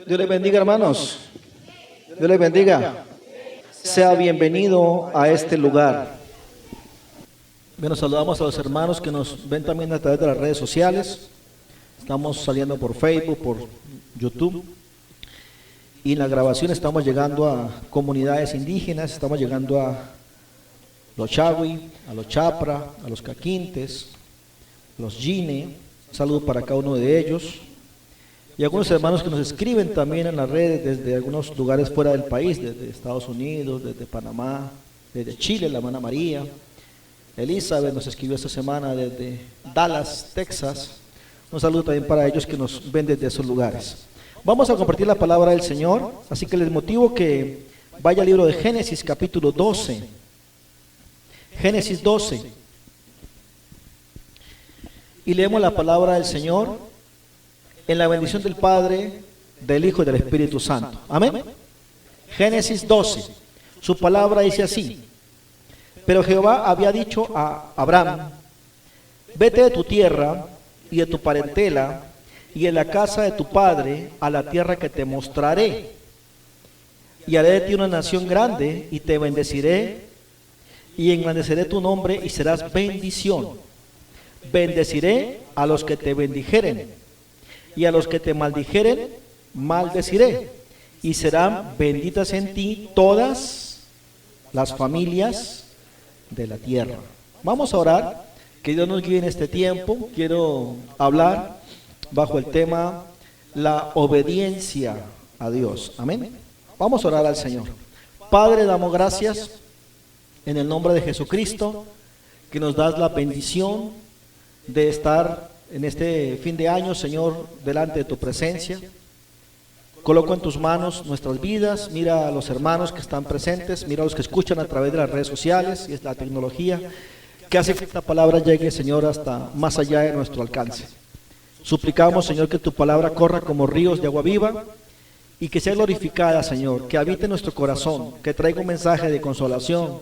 Dios les bendiga, hermanos. Dios les bendiga. Sea bienvenido a este lugar. Bueno, saludamos a los hermanos que nos ven también a través de las redes sociales. Estamos saliendo por Facebook, por YouTube. Y en la grabación estamos llegando a comunidades indígenas, estamos llegando a los Chagui, a los Chapra, a los Caquintes, los Yine. Un saludo para cada uno de ellos. Y algunos hermanos que nos escriben también en las redes desde algunos lugares fuera del país, desde Estados Unidos, desde Panamá, desde Chile, la hermana María. Elizabeth nos escribió esta semana desde Dallas, Texas. Un saludo también para ellos que nos ven desde esos lugares. Vamos a compartir la palabra del Señor, así que les motivo que vaya al libro de Génesis capítulo 12. Génesis 12. Y leemos la palabra del Señor en la bendición del Padre, del Hijo y del Espíritu Santo. Amén. Génesis 12. Su palabra dice así: pero Jehová había dicho a Abraham: vete de tu tierra y de tu parentela y de la casa de tu padre a la tierra que te mostraré, y haré de ti una nación grande, y te bendeciré, y engrandeceré tu nombre, y serás bendición. Bendeciré a los que te bendijeren, y a los que te maldijeren, maldeciré, y serán benditas en ti todas las familias de la tierra. Vamos a orar, que Dios nos guíe en este tiempo. Quiero hablar bajo el tema la obediencia a Dios. Amén. Vamos a orar al Señor. Padre, damos gracias en el nombre de Jesucristo, que nos das la bendición de estar en este fin de año, Señor, delante de tu presencia. Coloco en tus manos nuestras vidas. Mira a los hermanos que están presentes, mira a los que escuchan a través de las redes sociales y es la tecnología que hace que esta palabra llegue, Señor, hasta más allá de nuestro alcance. Suplicamos, Señor, que tu palabra corra como ríos de agua viva y que sea glorificada, Señor, que habite en nuestro corazón, que traiga un mensaje de consolación,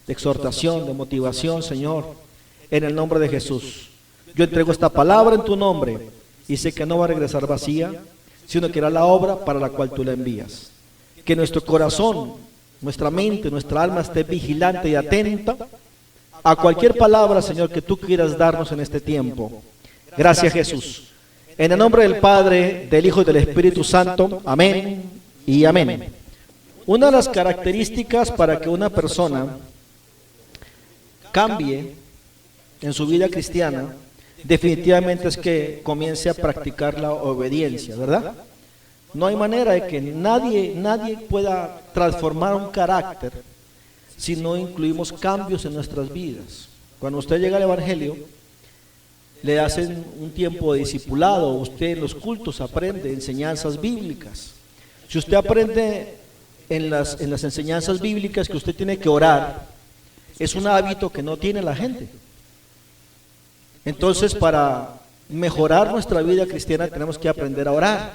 de exhortación, de motivación, Señor, en el nombre de Jesús. Yo entrego esta palabra en tu nombre y sé que no va a regresar vacía, sino que hará la obra para la cual tú la envías. Que nuestro corazón, nuestra mente, nuestra alma esté vigilante y atenta a cualquier palabra, Señor, que tú quieras darnos en este tiempo. Gracias, Jesús. En el nombre del Padre, del Hijo y del Espíritu Santo. Amén y amén. Una de las características para que una persona cambie en su vida cristiana definitivamente es que comience a practicar la obediencia, ¿verdad? No hay manera de que nadie pueda transformar un carácter si no incluimos cambios en nuestras vidas. Cuando usted llega al Evangelio, le hacen un tiempo de discipulado, usted en los cultos aprende enseñanzas bíblicas. Si usted aprende en las enseñanzas bíblicas que usted tiene que orar, es un hábito que no tiene la gente. Entonces, para mejorar nuestra vida cristiana tenemos que aprender a orar.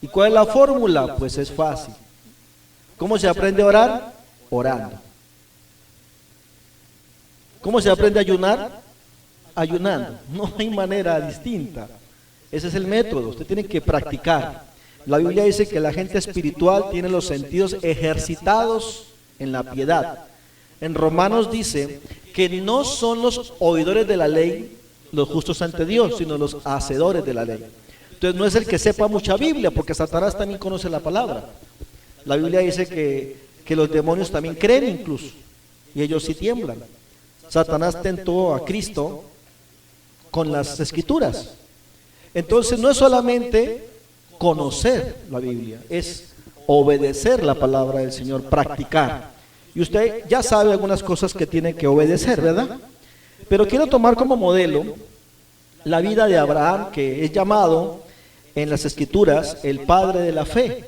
¿Y cuál es la fórmula? Pues es fácil. ¿Cómo se aprende a orar? Orando. ¿Cómo se aprende a ayunar? Ayunando. No hay manera distinta. Ese es el método. Usted tiene que practicar. La Biblia dice que la gente espiritual tiene los sentidos ejercitados en la piedad. En Romanos dice que no son los oidores de la ley los justos ante Dios, sino los hacedores de la ley. Entonces no es el que sepa mucha Biblia, porque Satanás también conoce la palabra. La Biblia dice que los demonios también creen incluso, y ellos sí tiemblan. Satanás tentó a Cristo con las Escrituras. Entonces no es solamente conocer la Biblia, es obedecer la palabra del Señor, practicar. Y usted ya sabe algunas cosas que tiene que obedecer, ¿verdad? Pero quiero tomar como modelo la vida de Abraham, que es llamado en las Escrituras el padre de la fe.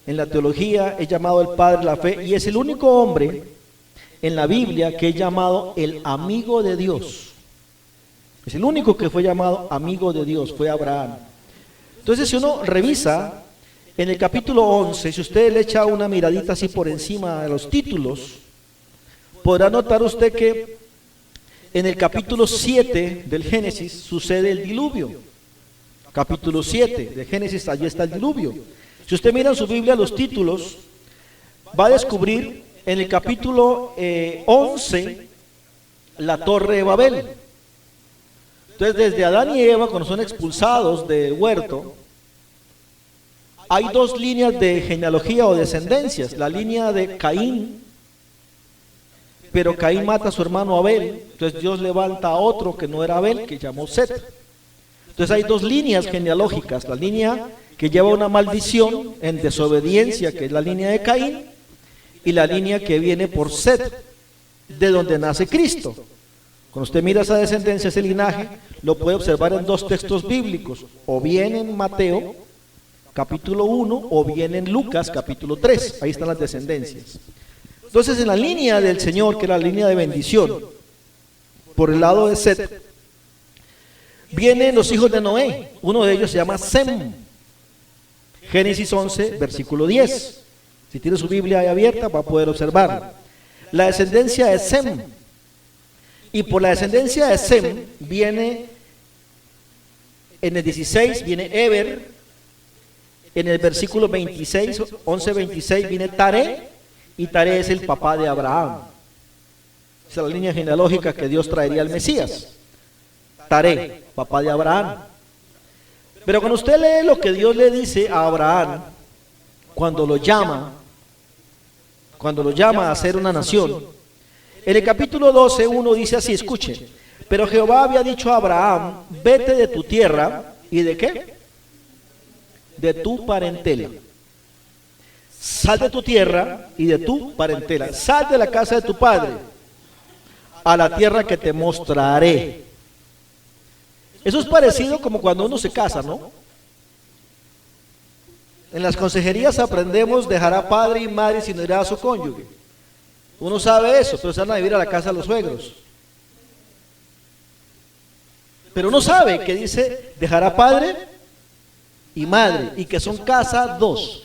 En la teología es llamado el padre de la fe y es el único hombre en la Biblia que es llamado el amigo de Dios. Es el único que fue llamado amigo de Dios, fue Abraham. Entonces, si uno revisa en el capítulo 11, si usted le echa una miradita así por encima de los títulos, podrá notar usted que en el capítulo 7 del Génesis sucede el diluvio. Capítulo 7 de Génesis, allí está el diluvio. Si usted mira en su Biblia los títulos, va a descubrir en el capítulo 11 la Torre de Babel. Entonces, desde Adán y Eva, cuando son expulsados del huerto, hay dos líneas de genealogía o descendencias. La línea de Caín, pero Caín mata a su hermano Abel, entonces Dios levanta a otro que no era Abel, que llamó Set. Entonces hay dos líneas genealógicas, la línea que lleva una maldición en desobediencia, que es la línea de Caín, y la línea que viene por Set, de donde nace Cristo. Cuando usted mira esa descendencia, ese linaje, lo puede observar en dos textos bíblicos, o bien en Mateo, capítulo 1, o bien en Lucas, capítulo 3, ahí están las descendencias. Entonces, en la línea del Señor, que era la línea de bendición, por el lado de Set, vienen los hijos de Noé. Uno de ellos se llama Sem. Génesis 11, versículo 10. Si tiene su Biblia ahí abierta, va a poder observarlo. La descendencia de Sem. Y por la descendencia de Sem viene, en el 16, viene Eber. En el versículo 26, 11-26, viene Taré. Y Taré es el papá de Abraham. Esa es la línea genealógica que Dios traería al Mesías. Taré, papá de Abraham. Pero cuando usted lee lo que Dios le dice a Abraham, cuando lo llama a ser una nación, en el capítulo 12, 1 dice así, escuche, pero Jehová había dicho a Abraham, vete de tu tierra, ¿y de qué? De tu parentela. Sal de tu tierra y de tu parentela. Sal de la casa de tu padre a la tierra que te mostraré. Eso es parecido como cuando uno se casa, ¿no? En las consejerías aprendemos dejará padre y madre si no irá a su cónyuge. Uno sabe eso, pero se van a vivir a la casa de los suegros. Pero uno sabe que dice dejará padre y madre y que son casa dos.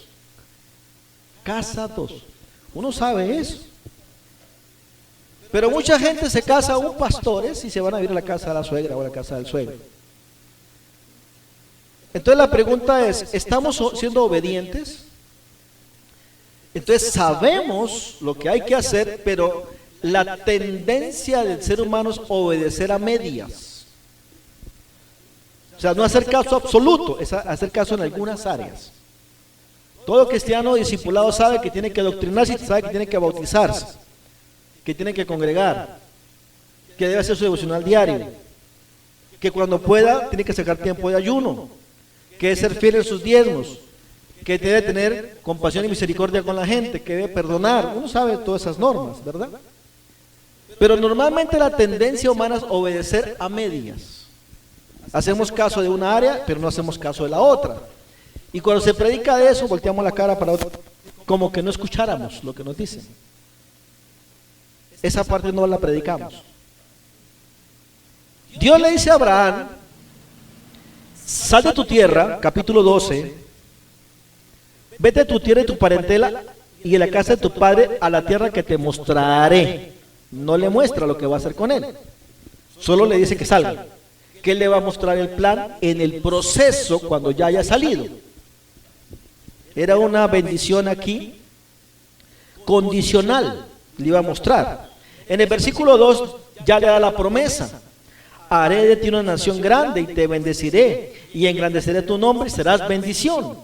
Casa dos. Uno sabe eso. Pero mucha gente se casa aún pastores y se van a vivir a la casa de la suegra o a la casa del suegro. Entonces la pregunta es, ¿estamos siendo obedientes? Entonces sabemos lo que hay que hacer, pero la tendencia del ser humano es obedecer a medias. O sea, no hacer caso absoluto, es hacer caso en algunas áreas. Todo cristiano discipulado sabe que tiene que adoctrinarse, sabe que tiene que bautizarse, que tiene que congregar, que debe hacer su devocional diario, que cuando pueda tiene que sacar tiempo de ayuno, que debe ser fiel en sus diezmos, que debe tener compasión y misericordia con la gente, que debe perdonar. Uno sabe todas esas normas, ¿verdad? Pero normalmente la tendencia humana es obedecer a medias. Hacemos caso de una área, pero no hacemos caso de la otra. Y cuando se predica de eso, volteamos la cara para otro, como que no escucháramos lo que nos dicen. Esa parte no la predicamos. Dios le dice a Abraham, sal de tu tierra, capítulo 12, vete de tu tierra y tu parentela y de la casa de tu padre a la tierra que te mostraré. No le muestra lo que va a hacer con él, solo le dice que salga, que él le va a mostrar el plan en el proceso cuando ya haya salido. Era una bendición aquí, condicional, le iba a mostrar. En el versículo 2 ya le da la promesa, haré de ti una nación grande y te bendeciré, y engrandeceré tu nombre y serás bendición.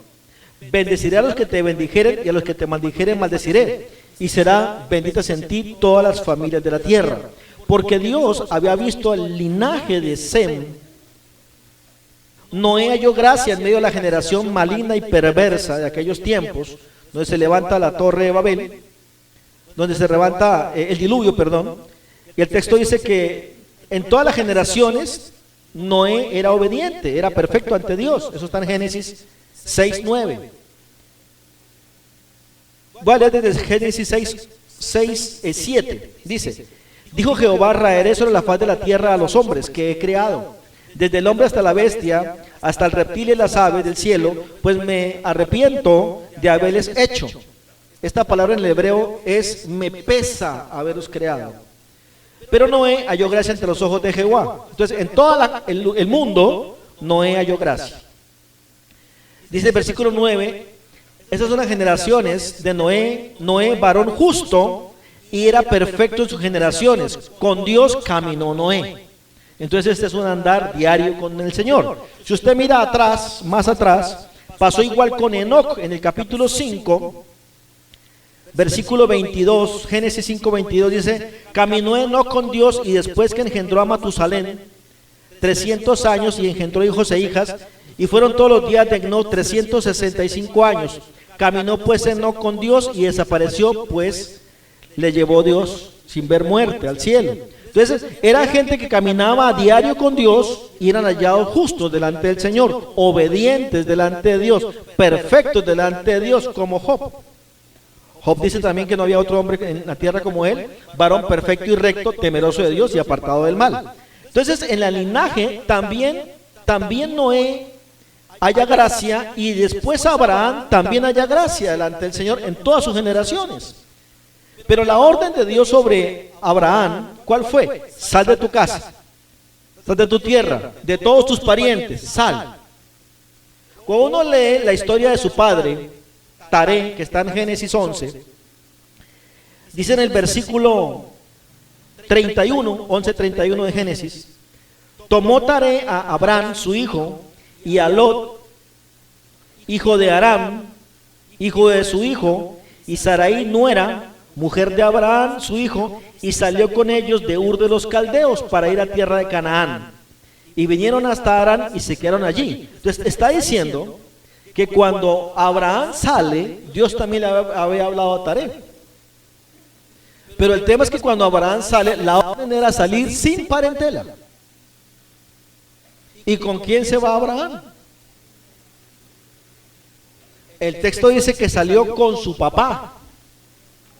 Bendeciré a los que te bendijeren y a los que te maldijeren maldeciré, y serán benditas en ti todas las familias de la tierra. Porque Dios había visto el linaje de Sem. Noé halló gracia en medio de la generación maligna y perversa de aquellos tiempos, donde se levanta la torre de Babel, donde se levanta el diluvio, perdón. Y el texto dice que en todas las generaciones Noé era obediente, era perfecto ante Dios. Eso está en Génesis 6:9. Voy a leer desde Génesis 6:7. Dice, dijo Jehová, raeré sobre la faz de la tierra a los hombres que he creado, desde el hombre hasta la bestia, hasta el reptil y las aves del cielo, pues me arrepiento de haberles hecho. Esta palabra en el hebreo es, me pesa haberlos creado. Pero Noé halló gracia ante los ojos de Jehová. Entonces, en todo el mundo, Noé halló gracia. Dice el versículo 9, Esas son las generaciones de Noé. Noé, varón justo, y era perfecto en sus generaciones. Con Dios caminó Noé. Entonces este es un andar diario con el Señor. Si usted mira atrás, más atrás, pasó igual con Enoc en el capítulo 5, versículo 22, Génesis 5, 22 dice: caminó Enoc con Dios y después que engendró a Matusalén 300 años y engendró hijos e hijas, y fueron todos los días de Enoc 365 años. Caminó pues Enoc con Dios y desapareció, pues le llevó Dios sin ver muerte al cielo. Entonces era gente que caminaba a diario con Dios y eran hallados justos delante del Señor, obedientes delante de Dios, perfectos delante de Dios, como Job. Job dice también que no había otro hombre en la tierra como él, varón perfecto y recto, temeroso de Dios y apartado del mal. Entonces en el linaje también Noé haya gracia, y después Abraham también haya gracia delante del Señor en todas sus generaciones. Pero la orden de Dios sobre Abraham, ¿cuál fue? Sal de tu casa, sal de tu tierra, de todos tus parientes, sal. Cuando uno lee la historia de su padre, Taré, que está en Génesis 11, dice en el versículo 31, 11:31 de Génesis: tomó Taré a Abraham, su hijo, y a Lot, hijo de Aram, hijo de su hijo, y Sarai, nuera, mujer de Abraham, su hijo, y salió con ellos de Ur de los Caldeos para ir a tierra de Canaán. Y vinieron hasta Harán y se quedaron allí. Entonces está diciendo que cuando Abraham sale, Dios también le había hablado a Taré. Pero el tema es que cuando Abraham sale, la orden era salir sin parentela. ¿Y con quién se va Abraham? El texto dice que salió con su papá,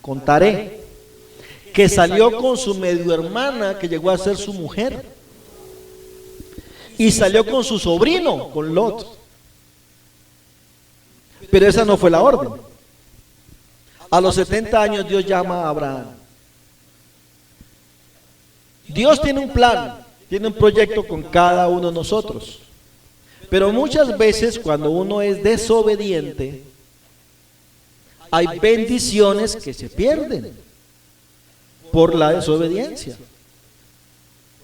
con Taré, que salió con su medio hermana, que llegó a ser su mujer, y salió con su sobrino, con Lot. Pero esa no fue la orden. A los 70 años Dios llama a Abraham. Dios tiene un plan, tiene un proyecto con cada uno de nosotros. Pero muchas veces cuando uno es desobediente, hay bendiciones que se pierden por la desobediencia.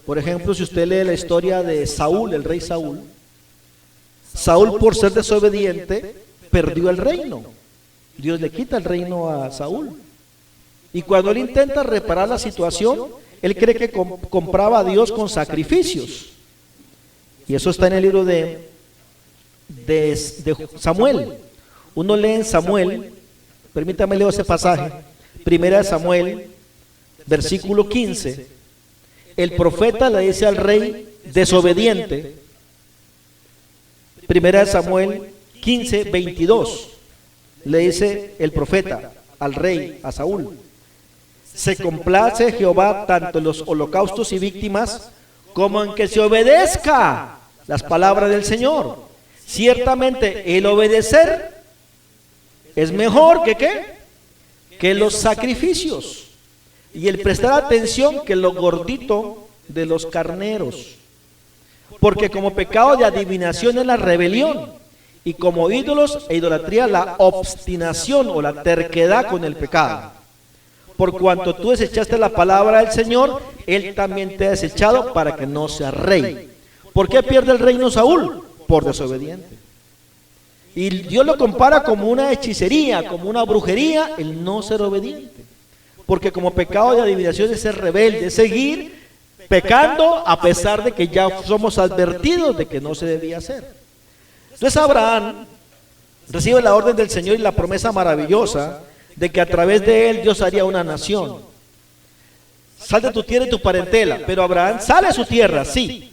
Por ejemplo, si usted lee la historia de Saúl, el rey Saúl, Saúl, por ser desobediente, perdió el reino. Dios le quita el reino a Saúl. Y cuando él intenta reparar la situación, él cree que compraba a Dios con sacrificios. Y eso está en el libro de Samuel. Uno lee en Samuel, permítame leer ese pasaje, primera de Samuel, versículo 15. El profeta le dice al rey desobediente, primera de Samuel 15, 22, le dice el profeta al rey, a Saúl: se complace Jehová tanto en los holocaustos y víctimas como en que se obedezca las palabras del Señor. Ciertamente el obedecer es mejor que ¿qué? Que los sacrificios, y el prestar atención que lo gordito de los carneros. Porque como pecado de adivinación es la rebelión, y como ídolos e idolatría la obstinación o la terquedad con el pecado. Por cuanto tú desechaste la palabra del Señor, Él también te ha desechado para que no seas rey. ¿Por qué pierde el reino Saúl? Por desobediente. Y Dios lo compara como una hechicería, como una brujería, el no ser obediente. Porque como pecado de adivinación es ser rebelde, es seguir pecando a pesar de que ya somos advertidos de que no se debía hacer. Entonces Abraham recibe la orden del Señor y la promesa maravillosa de que a través de él Dios haría una nación. Sal de tu tierra y tu parentela. Pero Abraham sale de su tierra, sí,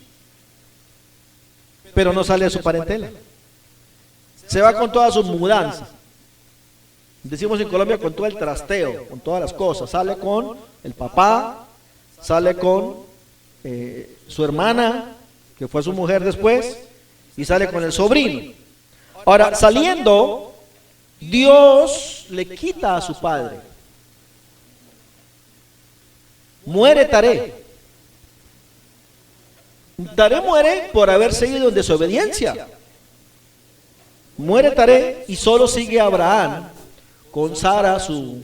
pero no sale de su parentela. Se va con todas sus mudanzas. Decimos en Colombia, con todo el trasteo, con todas las cosas. Sale con el papá, sale con su hermana, que fue su mujer después, y sale con el sobrino. Ahora, saliendo, Dios le quita a su padre. Muere Taré. Taré muere por haber seguido en desobediencia. Muere Taré y solo sigue Abraham con Sara, su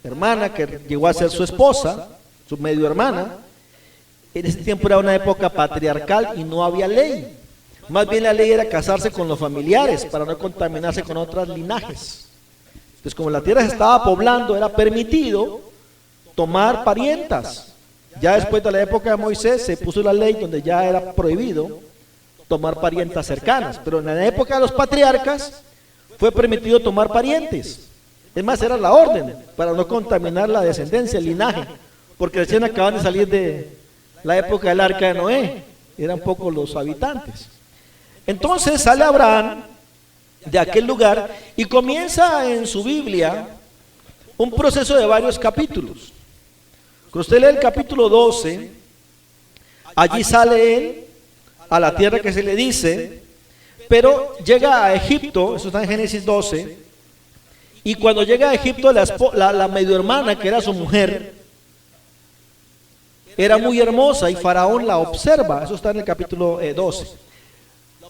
hermana, que llegó a ser su esposa, su medio hermana. En ese tiempo era una época patriarcal y no había ley. Más bien la ley era casarse con los familiares para no contaminarse con otros linajes. Entonces, como la tierra se estaba poblando, era permitido tomar parientas. Ya después de la época de Moisés se puso la ley donde ya era prohibido tomar parientas cercanas, pero en la época de los patriarcas fue permitido tomar parientes. Es más, era la orden para no contaminar la descendencia, el linaje, porque recién acaban de salir de la época del arca de Noé, eran pocos los habitantes. Entonces sale Abraham de aquel lugar y comienza en su Biblia un proceso de varios capítulos. Cuando usted lee el capítulo 12, allí sale él a la tierra que se le dice, pero llega a Egipto, eso está en Génesis 12, y cuando llega a Egipto la medio hermana, que era su mujer, era muy hermosa y Faraón la observa, eso está en el capítulo 12.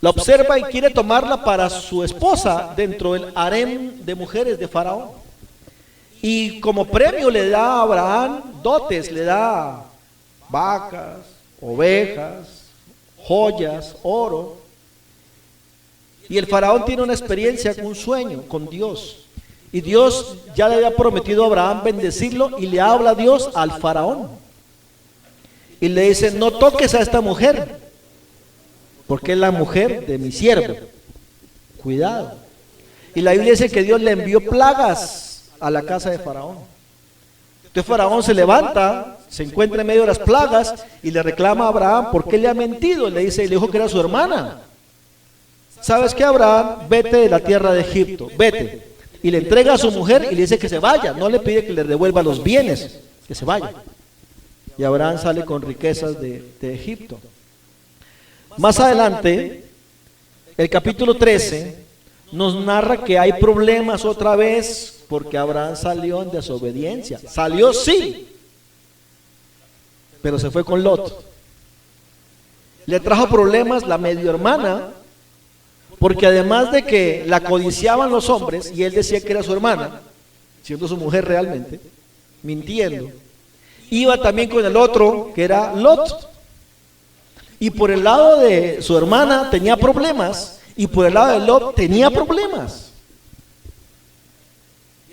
La observa y quiere tomarla para su esposa dentro del harem de mujeres de Faraón. Y como premio le da a Abraham dotes, le da vacas, ovejas, joyas, oro. Y el Faraón tiene una experiencia, un sueño con Dios. Y Dios ya le había prometido a Abraham bendecirlo y le habla a Dios al Faraón. Y le dice, no toques a esta mujer, porque es la mujer de mi siervo. Cuidado. Y la Biblia dice que Dios le envió plagas a la casa de Faraón. Entonces Faraón se levanta, se encuentra en medio de las plagas y le reclama a Abraham porque le ha mentido. Le dice, y le dijo que era su hermana. ¿Sabes qué, Abraham? Vete de la tierra de Egipto, vete. Y le entrega a su mujer y le dice que se vaya. No le pide que le devuelva los bienes, que se vaya. Y Abraham sale con riquezas de Egipto. Más adelante, el capítulo 13 nos narra que hay problemas otra vez porque Abraham salió en desobediencia. Salió sí, pero se fue con Lot. Le trajo problemas la medio hermana, porque además de que la codiciaban los hombres y él decía que era su hermana, siendo su mujer realmente, mintiendo, iba también con el otro que era Lot. Y por el lado de su hermana tenía problemas y por el lado de Lot tenía problemas.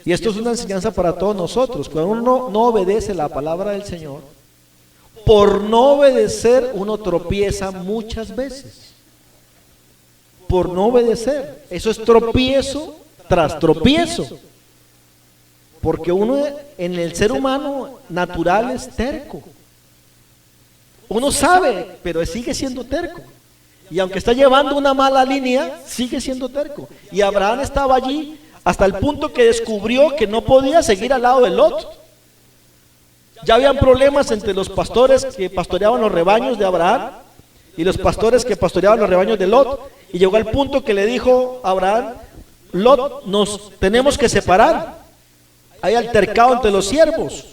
Y esto es una enseñanza para todos nosotros. Cuando uno no obedece la palabra del Señor, por no obedecer uno tropieza muchas veces. Por no obedecer. Eso es tropiezo tras tropiezo. Porque uno en el ser humano natural es terco. Uno sabe, pero sigue siendo terco. Y aunque está llevando una mala línea, sigue siendo terco. Y Abraham estaba allí hasta el punto que descubrió que no podía seguir al lado de Lot. Ya habían problemas entre los pastores que pastoreaban los rebaños de Abraham y los pastores que pastoreaban los rebaños de Lot. Y llegó al punto que le dijo a Abraham, Lot, nos tenemos que separar. Hay altercado entre los siervos.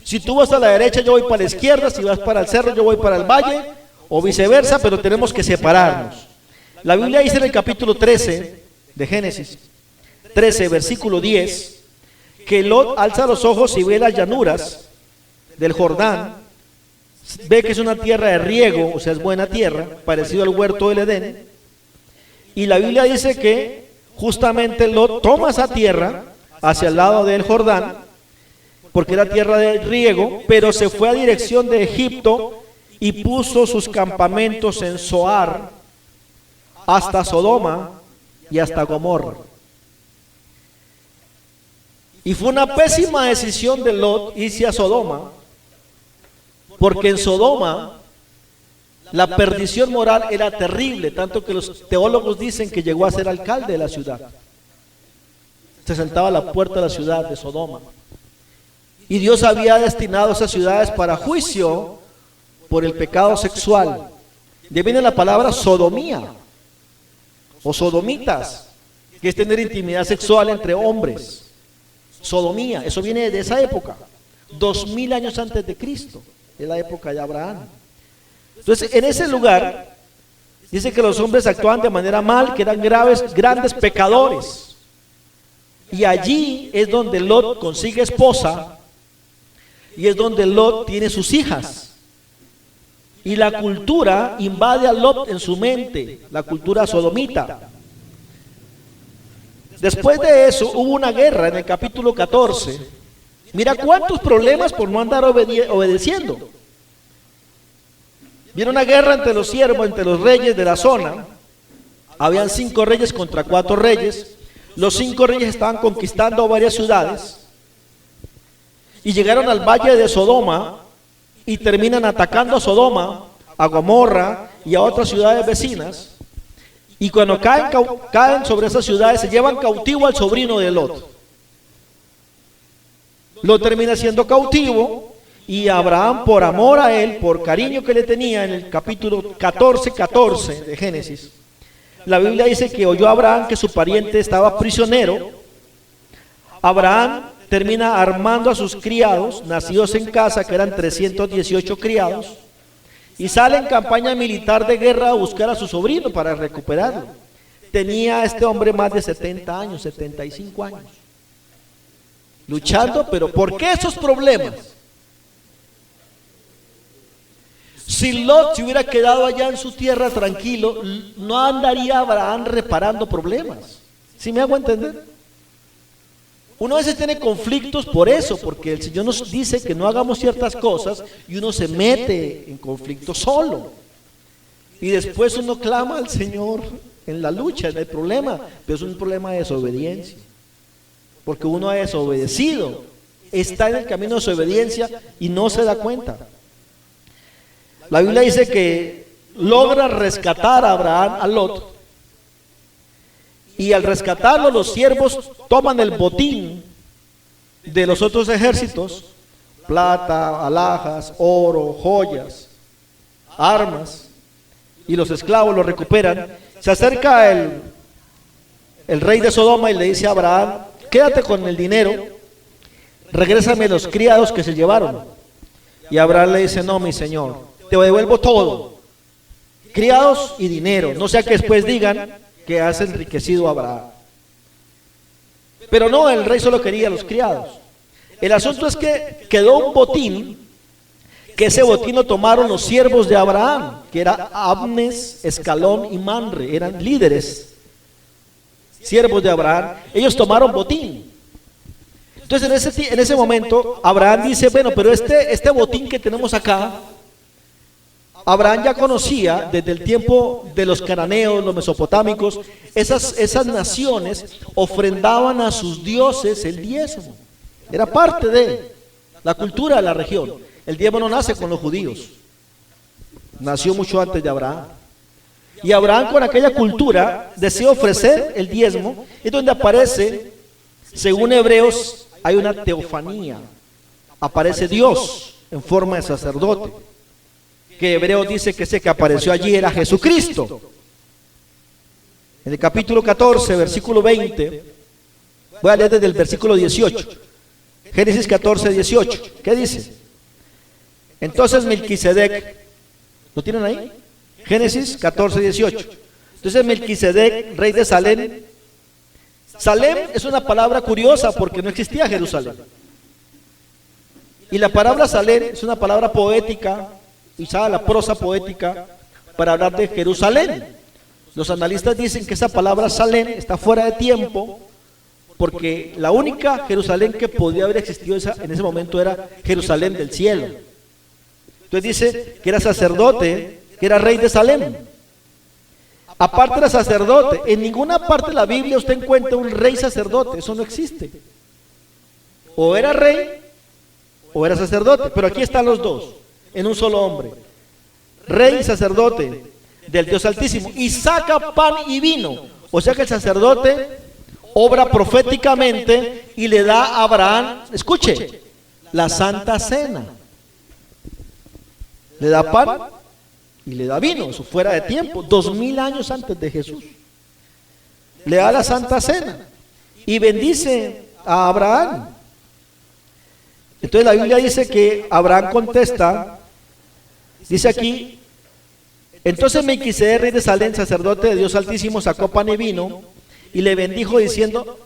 Si tú vas a la derecha, yo voy para la izquierda. Si vas para el cerro, yo voy para el valle. O viceversa, pero tenemos que separarnos. La Biblia dice en el capítulo 13 de Génesis, 13, versículo 10, que Lot alza los ojos y ve las llanuras del Jordán. Ve que es una tierra de riego, o sea, es buena tierra, parecido al huerto del Edén. Y la Biblia dice que justamente Lot toma esa tierra hacia el lado del Jordán, porque era tierra de riego, pero se fue a dirección de Egipto y puso sus campamentos en Zoar, hasta Sodoma y hasta Gomorra. Y fue una pésima decisión de Lot irse a Sodoma, porque en Sodoma la perdición moral era terrible, tanto que los teólogos dicen que llegó a ser alcalde de la ciudad. Se sentaba a la puerta de la ciudad de Sodoma. Y Dios había destinado esas ciudades para juicio por el pecado sexual. De ahí viene la palabra sodomía o sodomitas, que es tener intimidad sexual entre hombres. Sodomía, eso viene de esa época, 2000 años antes de Cristo, es la época de Abraham. Entonces, en ese lugar Dice que los hombres actuaban de manera mal, que eran grandes pecadores. Y allí es donde Lot consigue esposa y es donde Lot tiene sus hijas. Y la cultura invade a Lot en su mente, la cultura sodomita. Después de eso hubo una guerra en el capítulo 14. Mira cuántos problemas por no andar obedeciendo. Viene una guerra entre los siervos, entre los reyes de la zona. Habían 5 reyes contra 4 reyes. Los 5 reyes estaban conquistando varias ciudades y llegaron al valle de Sodoma y terminan atacando a Sodoma, a Gomorra y a otras ciudades vecinas. Y cuando caen sobre esas ciudades, se llevan cautivo al sobrino de Lot. Lot termina siendo cautivo y Abraham, por amor a él, por cariño que le tenía, en el capítulo 14 de Génesis, la Biblia dice que oyó Abraham que su pariente estaba prisionero. Abraham termina armando a sus criados, nacidos en casa, que eran 318 criados, y sale en campaña militar de guerra a buscar a su sobrino para recuperarlo. Tenía este hombre más de 70 años, 75 años, luchando, pero ¿por qué esos problemas? Si Lot se hubiera quedado allá en su tierra tranquilo, no andaría Abraham reparando problemas. ¿Sí me hago entender? Uno a veces tiene conflictos por eso, porque el Señor nos dice que no hagamos ciertas cosas y uno se mete en conflicto solo. Y después uno clama al Señor en la lucha, en el problema, pero es un problema de desobediencia. Porque uno ha desobedecido, está en el camino de desobediencia y no se da cuenta. La Biblia dice que logra rescatar a Abraham, a Lot, y al rescatarlo los siervos toman el botín de los otros ejércitos, plata, alhajas, oro, joyas, armas, y los esclavos lo recuperan. Se acerca el rey de Sodoma y le dice a Abraham: quédate con el dinero, regrésame los criados que se llevaron. Y Abraham le dice: no, mi señor, te devuelvo todo, criados y dinero, no sea que después digan que has enriquecido a Abraham. Pero no, el rey solo quería los criados. El asunto es que quedó un botín, que ese botín lo tomaron los siervos de Abraham, que era Abnes, Escalón y Manre, eran líderes, siervos de Abraham. Ellos tomaron botín. Entonces en ese momento Abraham dice: bueno, pero este botín que tenemos acá, Abraham ya conocía desde el tiempo de los cananeos, los mesopotámicos, esas naciones ofrendaban a sus dioses el diezmo. Era parte de la cultura de la región. El diezmo no nace con los judíos, nació mucho antes de Abraham. Y Abraham, con aquella cultura, desea ofrecer el diezmo. Es donde aparece, según Hebreos, hay una teofanía. Aparece Dios en forma de sacerdote, que Hebreos dice que ese que apareció allí era Jesucristo. En el capítulo 14, versículo 20, voy a leer desde el versículo 18, Génesis 14, 18, ¿qué dice? Entonces Melquisedec, ¿lo tienen ahí? Génesis 14, 18. Entonces Melquisedec, rey de Salem. Salem es una palabra curiosa porque no existía Jerusalén. Y la palabra Salem es una palabra poética, usada la prosa poética para hablar de Jerusalén. Los analistas dicen que esa palabra Salem está fuera de tiempo, porque la única Jerusalén que podía haber existido en ese momento era Jerusalén del cielo. Entonces dice que era sacerdote, que era rey de Salem. Aparte era sacerdote. En ninguna parte de la Biblia usted encuentra un rey sacerdote, eso no existe. O era rey o era sacerdote, pero aquí están los dos en un solo hombre, rey y sacerdote del Dios Altísimo, y saca pan y vino. O sea que el sacerdote obra proféticamente y le da a Abraham, escuche, la Santa Cena. Le da pan y le da vino, eso fuera de tiempo, 2000 años antes de Jesús. Le da la Santa Cena y bendice a Abraham. Entonces la Biblia dice que Abraham contesta, dice aquí, Entonces Melquisedec, rey de Salem, sacerdote de Dios Altísimo, sacó pan y vino y le bendijo diciendo: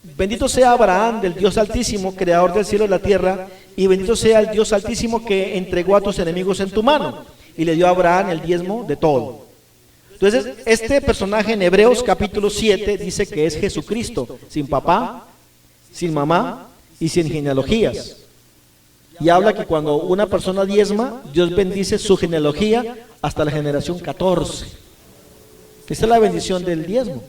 bendito sea Abraham del Dios Altísimo, creador del cielo y la tierra, y bendito sea el Dios Altísimo que entregó a tus enemigos en tu mano. Y le dio a Abraham el diezmo de todo. Entonces, este personaje en Hebreos capítulo 7 dice que es Jesucristo, sin papá, sin mamá y sin genealogías. Y habla que cuando una persona diezma, Dios bendice su genealogía hasta la generación 14. Esta es la bendición del diezmo.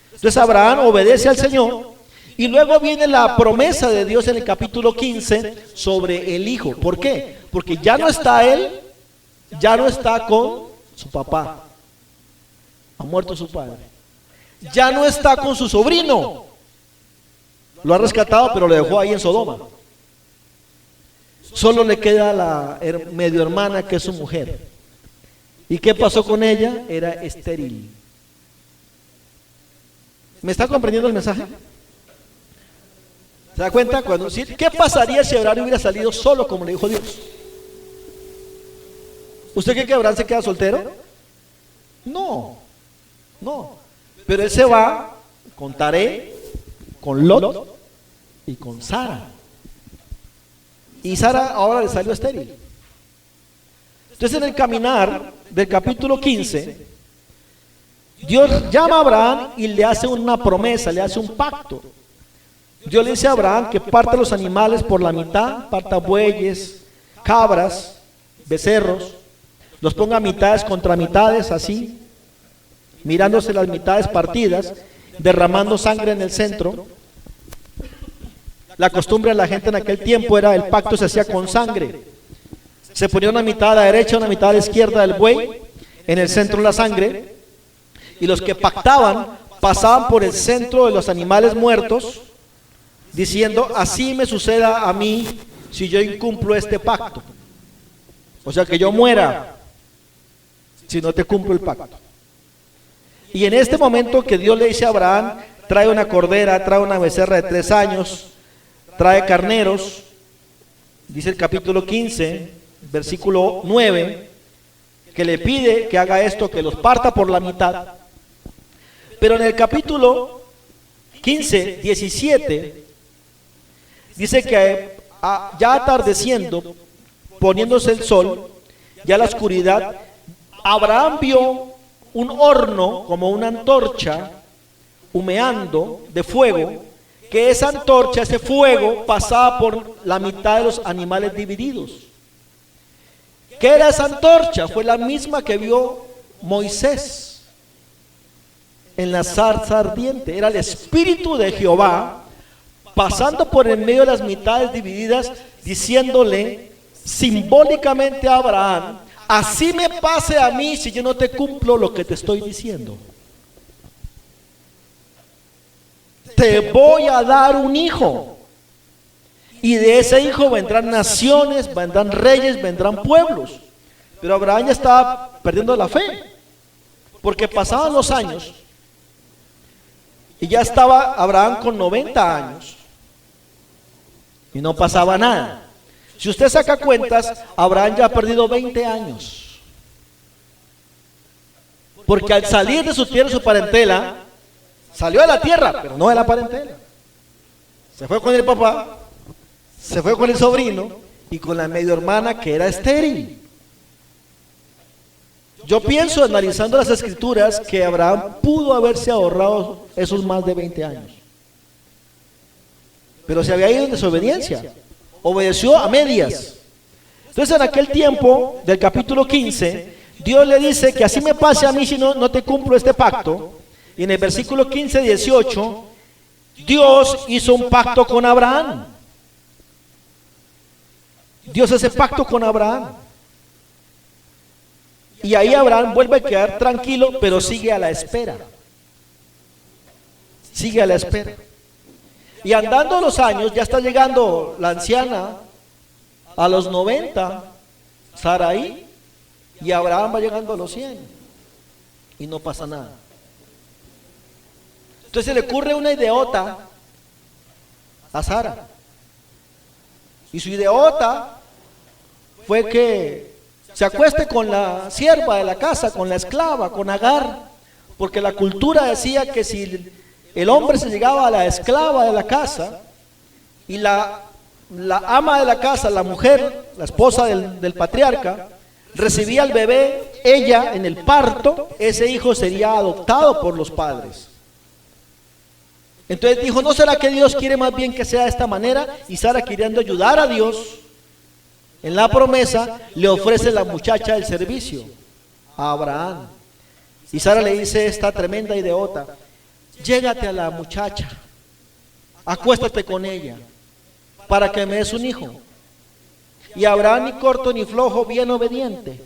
Entonces Abraham obedece al Señor y luego viene la promesa de Dios en el capítulo 15 sobre el hijo. ¿Por qué? Porque ya no está él, ya no está con su papá. Ha muerto su padre. Ya no está con su sobrino. Lo ha rescatado, pero lo dejó ahí en Sodoma. Solo le queda la medio hermana, que es su mujer. ¿Y qué pasó con ella? Era estéril. ¿Me está comprendiendo el mensaje? ¿Se da cuenta? ¿Qué pasaría si Abraham hubiera salido solo, como le dijo Dios? ¿Usted cree que Abraham se queda soltero? No, no. Pero él se va con Taré, con Lot y con Sara. Y Sara ahora le salió estéril. Entonces, en el caminar del capítulo 15, Dios llama a Abraham y le hace una promesa, le hace un pacto. Dios le dice a Abraham que parta los animales por la mitad, parta bueyes, cabras, becerros, los ponga mitades contra mitades, así, mirándose las mitades partidas, derramando sangre en el centro. La costumbre de la gente en aquel tiempo era: el pacto se hacía con sangre. Se ponía una mitad a la derecha, una mitad a la izquierda del buey, en el centro la sangre, y los que pactaban pasaban por el centro de los animales muertos, diciendo: así me suceda a mí si yo incumplo este pacto. O sea, que yo muera si no te cumplo el pacto. Y en este momento que Dios le dice a Abraham: trae una cordera, trae una becerra de 3 años, trae carneros, dice el capítulo 15, versículo 9, que le pide que haga esto, que los parta por la mitad. Pero en el capítulo 15, 17, dice que ya atardeciendo, poniéndose el sol, ya la oscuridad, Abraham vio un horno como una antorcha humeando de fuego, que esa antorcha, ese fuego, pasaba por la mitad de los animales divididos. ¿Qué era esa antorcha? Fue la misma que vio Moisés en la zarza ardiente. Era el Espíritu de Jehová pasando por en medio de las mitades divididas, diciéndole simbólicamente a Abraham: así me pase a mí si yo no te cumplo lo que te estoy diciendo. Te voy a dar un hijo, y de ese hijo vendrán naciones, vendrán reyes, vendrán pueblos. Pero Abraham ya estaba perdiendo la fe, porque pasaban los años y ya estaba Abraham con 90 años y no pasaba nada. Si usted saca cuentas, Abraham ya ha perdido 20 años, porque al salir de su tierra y su parentela, salió de la tierra, pero no de la parentela. Se fue con el papá, se fue con el sobrino y con la medio hermana, que era estéril. Yo pienso, analizando las escrituras, que Abraham pudo haberse ahorrado esos más de 20 años, pero se había ido en desobediencia, obedeció a medias. Entonces, en aquel tiempo del capítulo 15, Dios le dice que así me pase a mí si no te cumplo este pacto. Y en el versículo 15, 18, Dios hizo un pacto con Abraham. Dios hace pacto con Abraham. Y ahí Abraham vuelve a quedar tranquilo, pero sigue a la espera. Sigue a la espera. Y andando los años, ya está llegando la anciana a los 90, Sarai, y Abraham va llegando a los 100. Y no pasa nada. Entonces se le ocurre una ideota a Sara. Y su ideota fue que se acueste con la sierva de la casa, con la esclava, con Agar, porque la cultura decía que si el hombre se llegaba a la esclava de la casa y la ama de la casa, la mujer, la esposa del patriarca, recibía al bebé, ella en el parto, ese hijo sería adoptado por los padres. Entonces dijo, ¿no será que Dios quiere más bien que sea de esta manera? Y Sara, queriendo ayudar a Dios en la promesa, le ofrece la muchacha del servicio a Abraham. Y Sara le dice esta tremenda ideota: llégate a la muchacha, acuéstate con ella, para que me des un hijo. Y Abraham, ni corto ni flojo, bien obediente.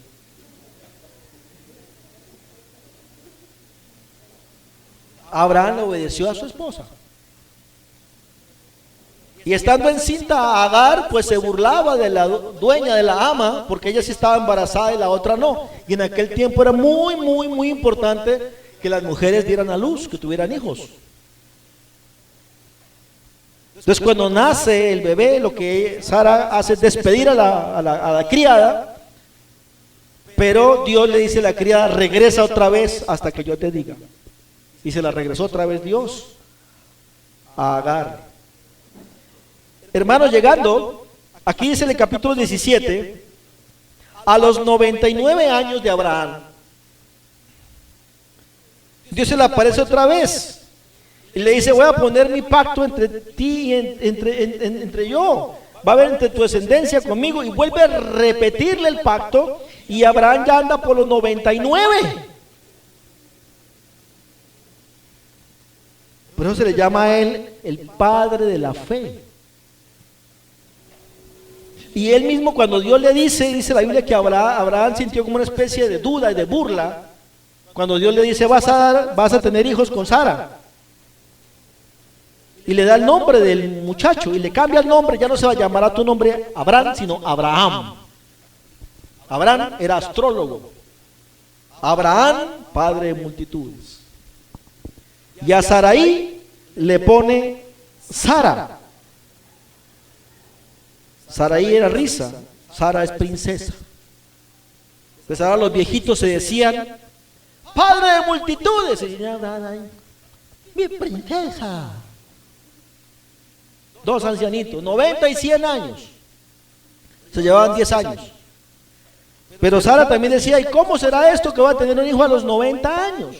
Abraham le obedeció a su esposa. Y estando encinta Agar, pues se burlaba de la dueña, de la ama, porque ella sí estaba embarazada y la otra no. Y en aquel tiempo era muy importante que las mujeres dieran a luz, que tuvieran hijos. Entonces cuando nace el bebé, lo que Sara hace es despedir a la criada, pero Dios le dice a la criada: regresa otra vez hasta que yo te diga. Y se la regresó otra vez Dios a Agar. Hermanos, llegando, aquí dice en el capítulo 17, a los 99 años de Abraham, Dios se le aparece otra vez y le dice: voy a poner mi pacto entre ti y entre yo, va a haber entre tu descendencia conmigo, y vuelve a repetirle el pacto, y Abraham ya anda por los 99. Por eso se le llama a él el padre de la fe. Y él mismo, cuando Dios le dice la Biblia que Abraham sintió como una especie de duda y de burla, cuando Dios le dice: vas a tener hijos con Sara. Y le da el nombre del muchacho y le cambia el nombre, ya no se va a llamar a tu nombre Abraham, sino Abraham. Abraham era astrólogo. Abraham, padre de multitudes. Y a Sarai le pone Sara. Sarai era risa, Sara es princesa. Pues ahora los viejitos se decían: padre de multitudes. Y mi princesa. Dos ancianitos, 90 y 100 años. Se llevaban 10 años. Pero Sara también decía: ¿y cómo será esto que va a tener un hijo a los 90 años?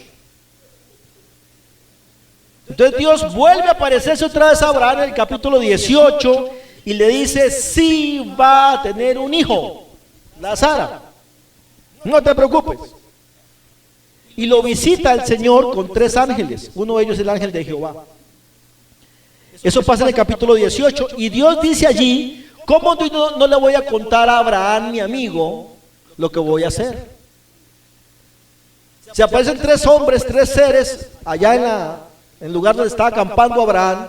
Entonces Dios vuelve a aparecerse otra vez a Abraham en el capítulo 18 y le dice: sí va a tener un hijo, la Sara, no te preocupes. Y lo visita el Señor con 3 ángeles, uno de ellos es el ángel de Jehová. Eso pasa en el capítulo 18, y Dios dice allí: ¿cómo no le voy a contar a Abraham, mi amigo, lo que voy a hacer? Se aparecen 3 hombres, 3 seres allá en el lugar donde estaba acampando Abraham,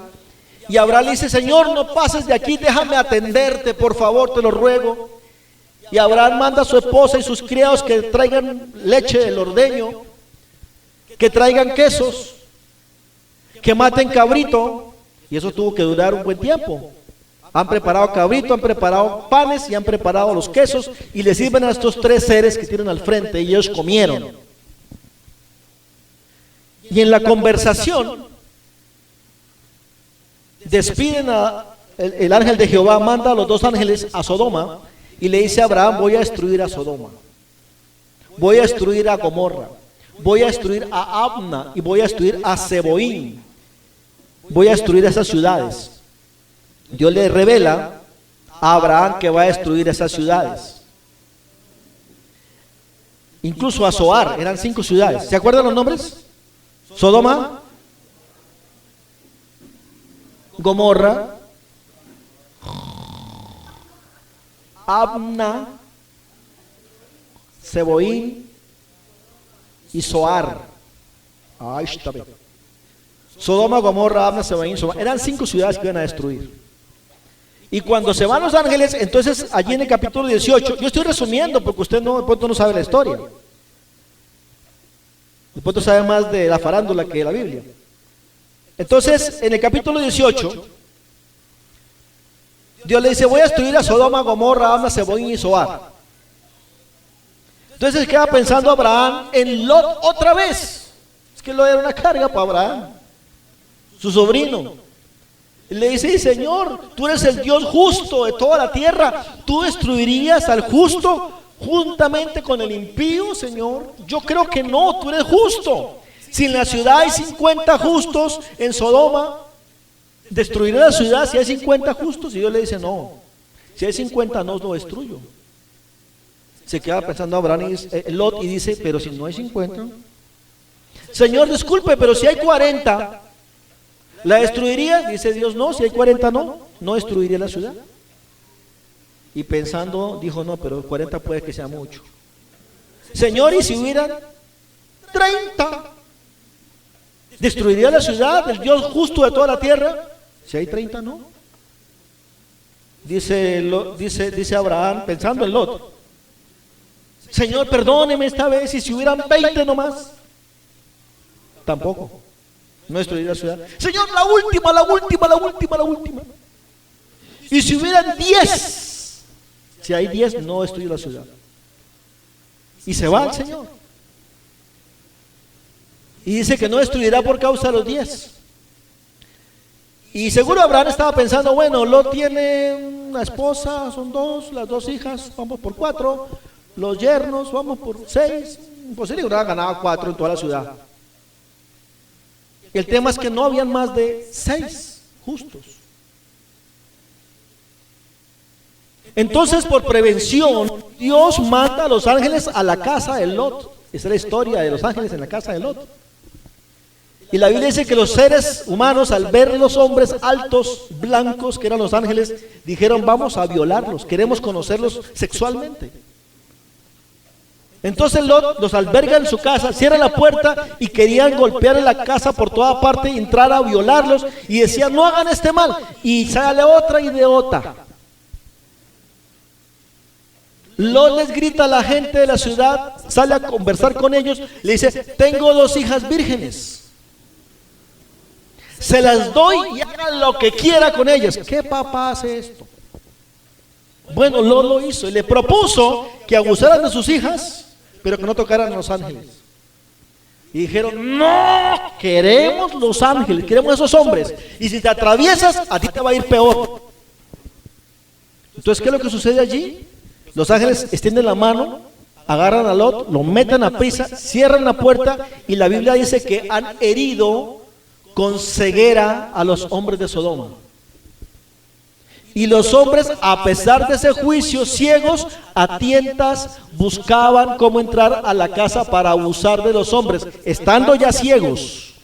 y Abraham le dice: Señor, no pases de aquí, déjame atenderte, por favor, te lo ruego. Y Abraham manda a su esposa y sus criados que traigan leche del ordeño, que traigan quesos, que maten cabrito. Y eso tuvo que durar un buen tiempo. Han preparado cabrito, han preparado panes y han preparado los quesos, y le sirven a estos 3 seres que tienen al frente, y ellos comieron. Y en la conversación despiden el ángel de Jehová, manda a los 2 ángeles a Sodoma y le dice a Abraham: voy a destruir a Sodoma, voy a destruir a Gomorra, voy a destruir a Abna y voy a destruir a Zeboín, voy a destruir esas ciudades. Dios le revela a Abraham que va a destruir esas ciudades, incluso a Zoar. Eran 5 ciudades, ¿se acuerdan los nombres? Sodoma, Gomorra, Abna, Zeboín y Zoar. Ahí está bien. Sodoma, Gomorra, Abna, Zeboín, Zoar. Eran 5 ciudades que iban a destruir. Y cuando se van los ángeles, entonces allí en el capítulo 18, yo estoy resumiendo porque usted de pronto no sabe la historia. De pronto sabe más de la farándula que de la Biblia. Entonces, en el capítulo 18, Dios le dice: voy a destruir a Sodoma, Gomorra, Abna, Zeboín y Zoar. Entonces queda pensando Abraham en Lot otra vez. Es que Lot era una carga para Abraham, su sobrino. Le dice: Señor, tú eres el Dios justo de toda la tierra, ¿tú destruirías al justo juntamente con el impío, Señor? Yo creo que no, tú eres justo. Si en la ciudad hay 50 justos, en Sodoma, ¿destruiré la ciudad si hay 50 justos? Y Dios le dice: no, si hay 50 no lo destruyo. Se queda pensando Abraham y Lot y dice: pero si no hay 50, Señor, disculpe, pero si hay 40, ¿la destruiría? Dice Dios: no, si hay 40 no destruiría la ciudad. Y pensando, dijo: no, pero 40 puede que sea mucho. Señor, ¿y si hubieran 30? ¿Destruiría la ciudad del Dios justo de toda la tierra? Si hay 30, no. Dice Abraham, pensando en Lot: Señor, perdóneme esta vez, y si hubieran 20 nomás, tampoco, no destruiría la ciudad. Señor, la última. Y si hubieran 10, si hay 10, no destruye la ciudad. Y se va el Señor. Y dice que no destruirá por causa de los 10. Y seguro Abraham estaba pensando: bueno, Lot tiene una esposa, son 2, las 2 hijas, vamos por 4, los yernos, vamos por 6. Imposible que ganaba 4 en toda la ciudad. El tema es que no habían más de 6 justos. Entonces, por prevención, Dios manda a los ángeles a la casa de Lot. Esa es la historia de los ángeles en la casa de Lot. Y la Biblia dice que los seres humanos, al ver los hombres altos, blancos, que eran los ángeles, dijeron: vamos a violarlos, queremos conocerlos sexualmente. Entonces Lot los alberga en su casa, cierra la puerta y querían golpear la casa por toda parte, entrar a violarlos, y decían: no hagan este mal. Y sale otra idiota. Lot les grita a la gente de la ciudad, sale a conversar con ellos, le dice: tengo 2 hijas vírgenes, se las doy y hagan lo que quiera con ellas. ¿Qué papá hace esto? Bueno, Lot lo hizo y le propuso que abusaran de sus hijas, pero que no tocaran a los ángeles. Y dijeron: no, queremos los ángeles, queremos esos hombres, y si te atraviesas, a ti te va a ir peor. Entonces, ¿qué es lo que sucede allí? Los ángeles extienden la mano, agarran a Lot, lo meten a prisa, cierran la puerta, y la Biblia dice que han herido con ceguera a los hombres de Sodoma. Y los hombres, a pesar de ese juicio, ciegos, a tientas, buscaban cómo entrar a la casa para abusar de los hombres, estando ya ciegos.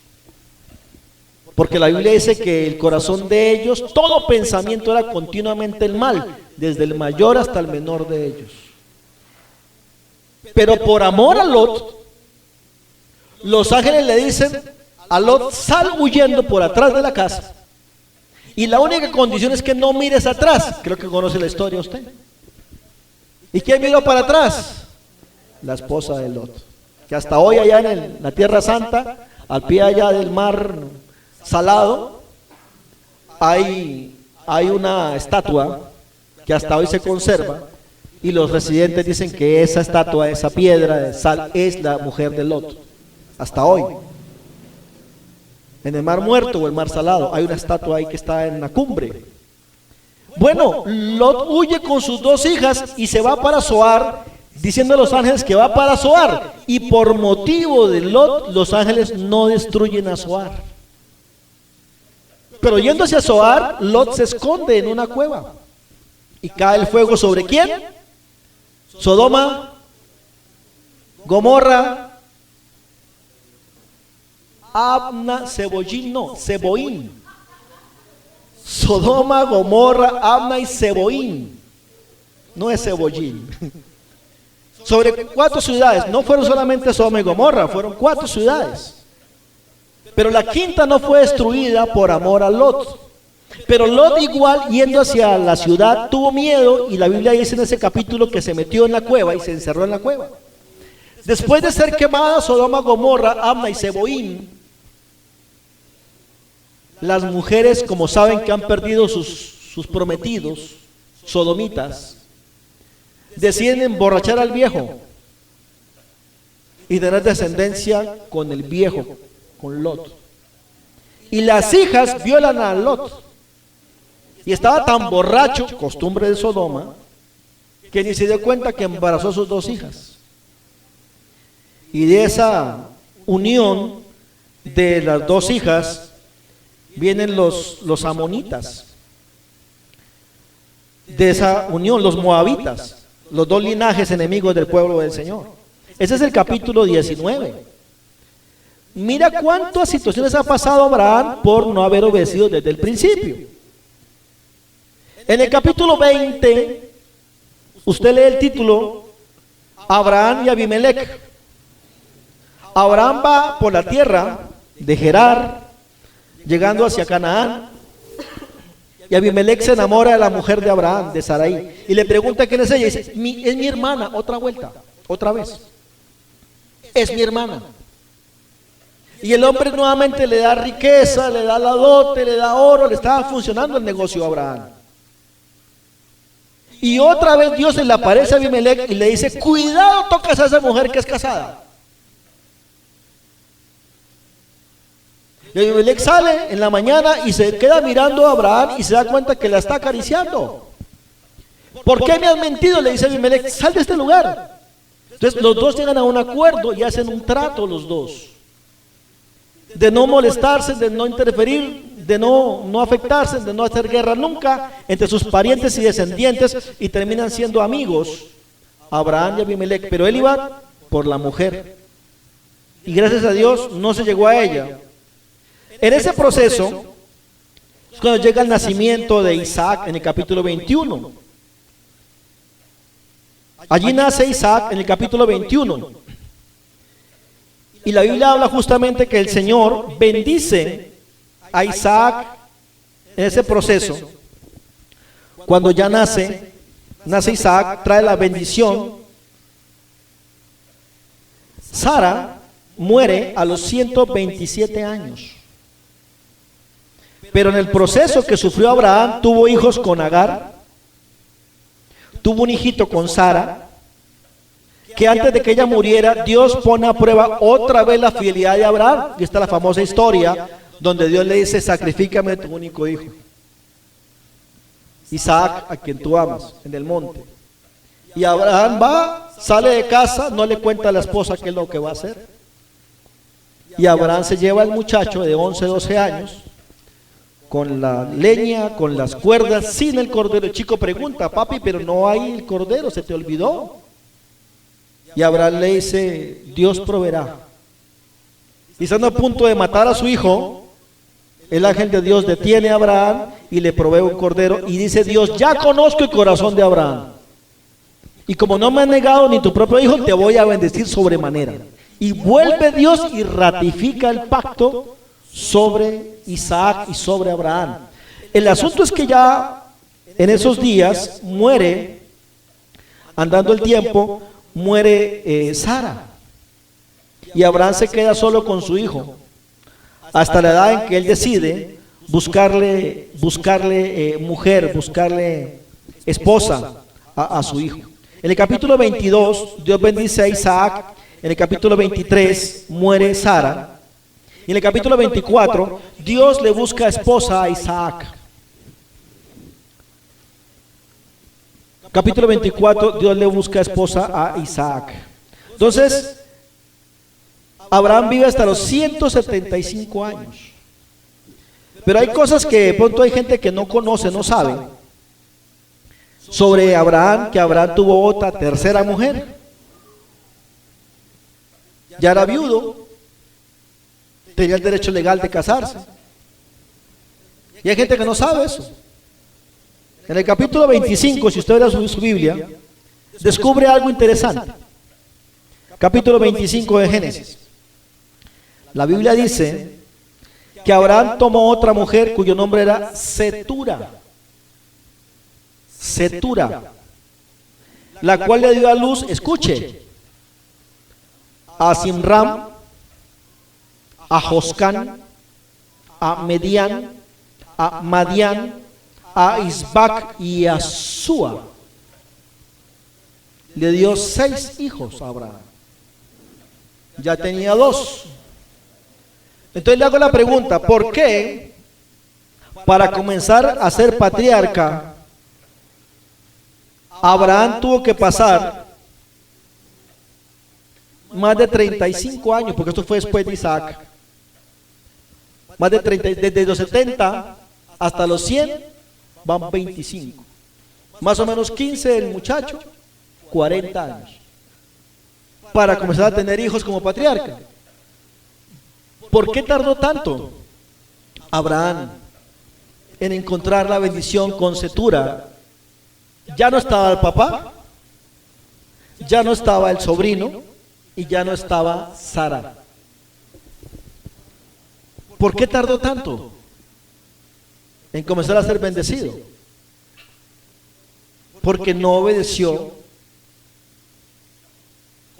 Porque la Biblia dice que el corazón de ellos, todo pensamiento era continuamente el mal, desde el mayor hasta el menor de ellos. Pero por amor a Lot, los ángeles le dicen a Lot: sal huyendo por atrás de la casa. Y la única condición es que no mires atrás. Creo que conoce la historia usted. ¿Y quién miró para atrás? La esposa de Lot, que hasta hoy allá en la Tierra Santa, al pie allá del mar Salado, hay una estatua que hasta hoy se conserva, y los residentes dicen que esa estatua, esa piedra de sal, es la mujer de Lot. Hasta hoy. En el mar Muerto o el mar Salado hay una estatua ahí que está en la cumbre. Bueno, Lot huye con sus 2 hijas y se va para Zoar, diciendo a los ángeles que va para Zoar, y por motivo de Lot, los ángeles no destruyen a Zoar. Pero yendo hacia Zoar, Lot se esconde en una cueva, y cae el fuego ¿sobre quién? Sodoma, Gomorra, Abna, Seboín. Sodoma, Gomorra, Abna y Seboín. No es Cebollín. Sobre 4 ciudades. No fueron solamente Sodoma y Gomorra, fueron 4 ciudades. Pero la quinta no fue destruida por amor a Lot. Pero Lot, igual, yendo hacia la ciudad, tuvo miedo, y la Biblia dice en ese capítulo que se metió en la cueva y se encerró en la cueva. Después de ser quemada Sodoma, Gomorra, Abna y Seboín, las mujeres, como saben que han perdido sus prometidos, sodomitas, deciden emborrachar al viejo y tener descendencia con el viejo, con Lot. Y las hijas violan a Lot. Y estaba tan borracho, costumbre de Sodoma, que ni se dio cuenta que embarazó a sus dos hijas. Y de esa unión de las dos hijas vienen los amonitas. De esa unión, los moabitas, los dos linajes enemigos del pueblo del Señor. Ese es el capítulo 19. Mira cuántas situaciones ha pasado Abraham por no haber obedecido desde el principio. En el capítulo 20, usted lee el título, Abraham y Abimelech. Abraham va por la tierra de Gerar, llegando hacia Canaán, y Abimelech se enamora de la mujer de Abraham, de Sarai, y le pregunta quién es ella, y dice, es mi hermana, otra vuelta, otra vez, es mi hermana. Y el hombre nuevamente le da riqueza, le da la dote, le da oro, le estaba funcionando el negocio a Abraham. Y otra vez Dios se le aparece a Abimelech y le dice, cuidado, tocas a esa mujer que es casada. Y Abimelech sale en la mañana y se queda mirando a Abraham y se da cuenta que la está acariciando. ¿Por qué me has mentido? Le dice Abimelech, sal de este lugar. Entonces los dos llegan a un acuerdo y hacen un trato los dos, de no molestarse, de no interferir, de no afectarse, de no hacer guerra nunca entre sus parientes y descendientes, y terminan siendo amigos, Abraham y Abimelech. Pero él iba por la mujer, y gracias a Dios no se llegó a ella. En ese proceso es cuando llega el nacimiento de Isaac en el capítulo 21. Allí nace Isaac en el capítulo 21. Y la Biblia habla justamente que el Señor bendice a Isaac en ese proceso. Cuando ya nace Isaac, trae la bendición. Sara muere a los 127 años. Pero en el proceso que sufrió Abraham, tuvo hijos con Agar, tuvo un hijito con Sara, que antes de que ella muriera, Dios pone a prueba otra vez la fidelidad de Abraham. Y está la famosa historia donde Dios le dice, sacrifícame tu único hijo, Isaac, a quien tú amas, en el monte. Y Abraham va, sale de casa, no le cuenta a la esposa qué es lo que va a hacer. Y Abraham se lleva al muchacho de 11, 12 años, con la leña, con las cuerdas, sin el cordero. El chico pregunta, papi, pero no hay el cordero, se te olvidó. Y Abraham le dice, Dios proveerá. Y estando a punto de matar a su hijo, el ángel de Dios detiene a Abraham y le provee un cordero. Y dice Dios, ya conozco el corazón de Abraham. Y como no me has negado ni tu propio hijo, te voy a bendecir sobremanera. Y vuelve Dios y ratifica el pacto sobre Isaac y sobre Abraham. El asunto es que ya en esos días muere, andando el tiempo, muere Sara, y Abraham se queda solo con su hijo hasta la edad en que él decide buscarle mujer, buscarle esposa a su hijo. En el capítulo 22 Dios bendice a Isaac. En el capítulo 23 muere Sara, y en el capítulo 24 Dios le busca esposa a Isaac. Capítulo 24, Dios le busca esposa a Isaac. Entonces, Abraham vive hasta los 175 años. Pero hay cosas que de pronto hay gente que no conoce, no sabe sobre Abraham, que Abraham tuvo otra tercera mujer. Ya era viudo, tenía el derecho legal de casarse. Y hay gente que no sabe eso. En el capítulo 25, si usted ve su Biblia, descubre algo interesante. Capítulo 25 de Génesis. La Biblia dice que Abraham tomó otra mujer cuyo nombre era Setura. Setura, la cual le dio a luz, escuche, a Simram, a Joscán, a Medián, a Madián, a Isbac y a Súa. Le dio 6 hijos a Abraham. ya tenía 2. Entonces le hago la pregunta, ¿por qué para comenzar a ser patriarca Abraham tuvo que pasar más de 35 años? Porque esto fue después de Isaac. Más de 30, desde los 70 hasta los 100 van 25. Más o menos 15 del muchacho, 40 años. Para comenzar a tener hijos como patriarca. ¿Por qué tardó tanto Abraham en encontrar la bendición con Cetura? Ya no estaba el papá, ya no estaba el sobrino y ya no estaba Sara. ¿Por qué tardó tanto en comenzar a ser bendecido? Porque no obedeció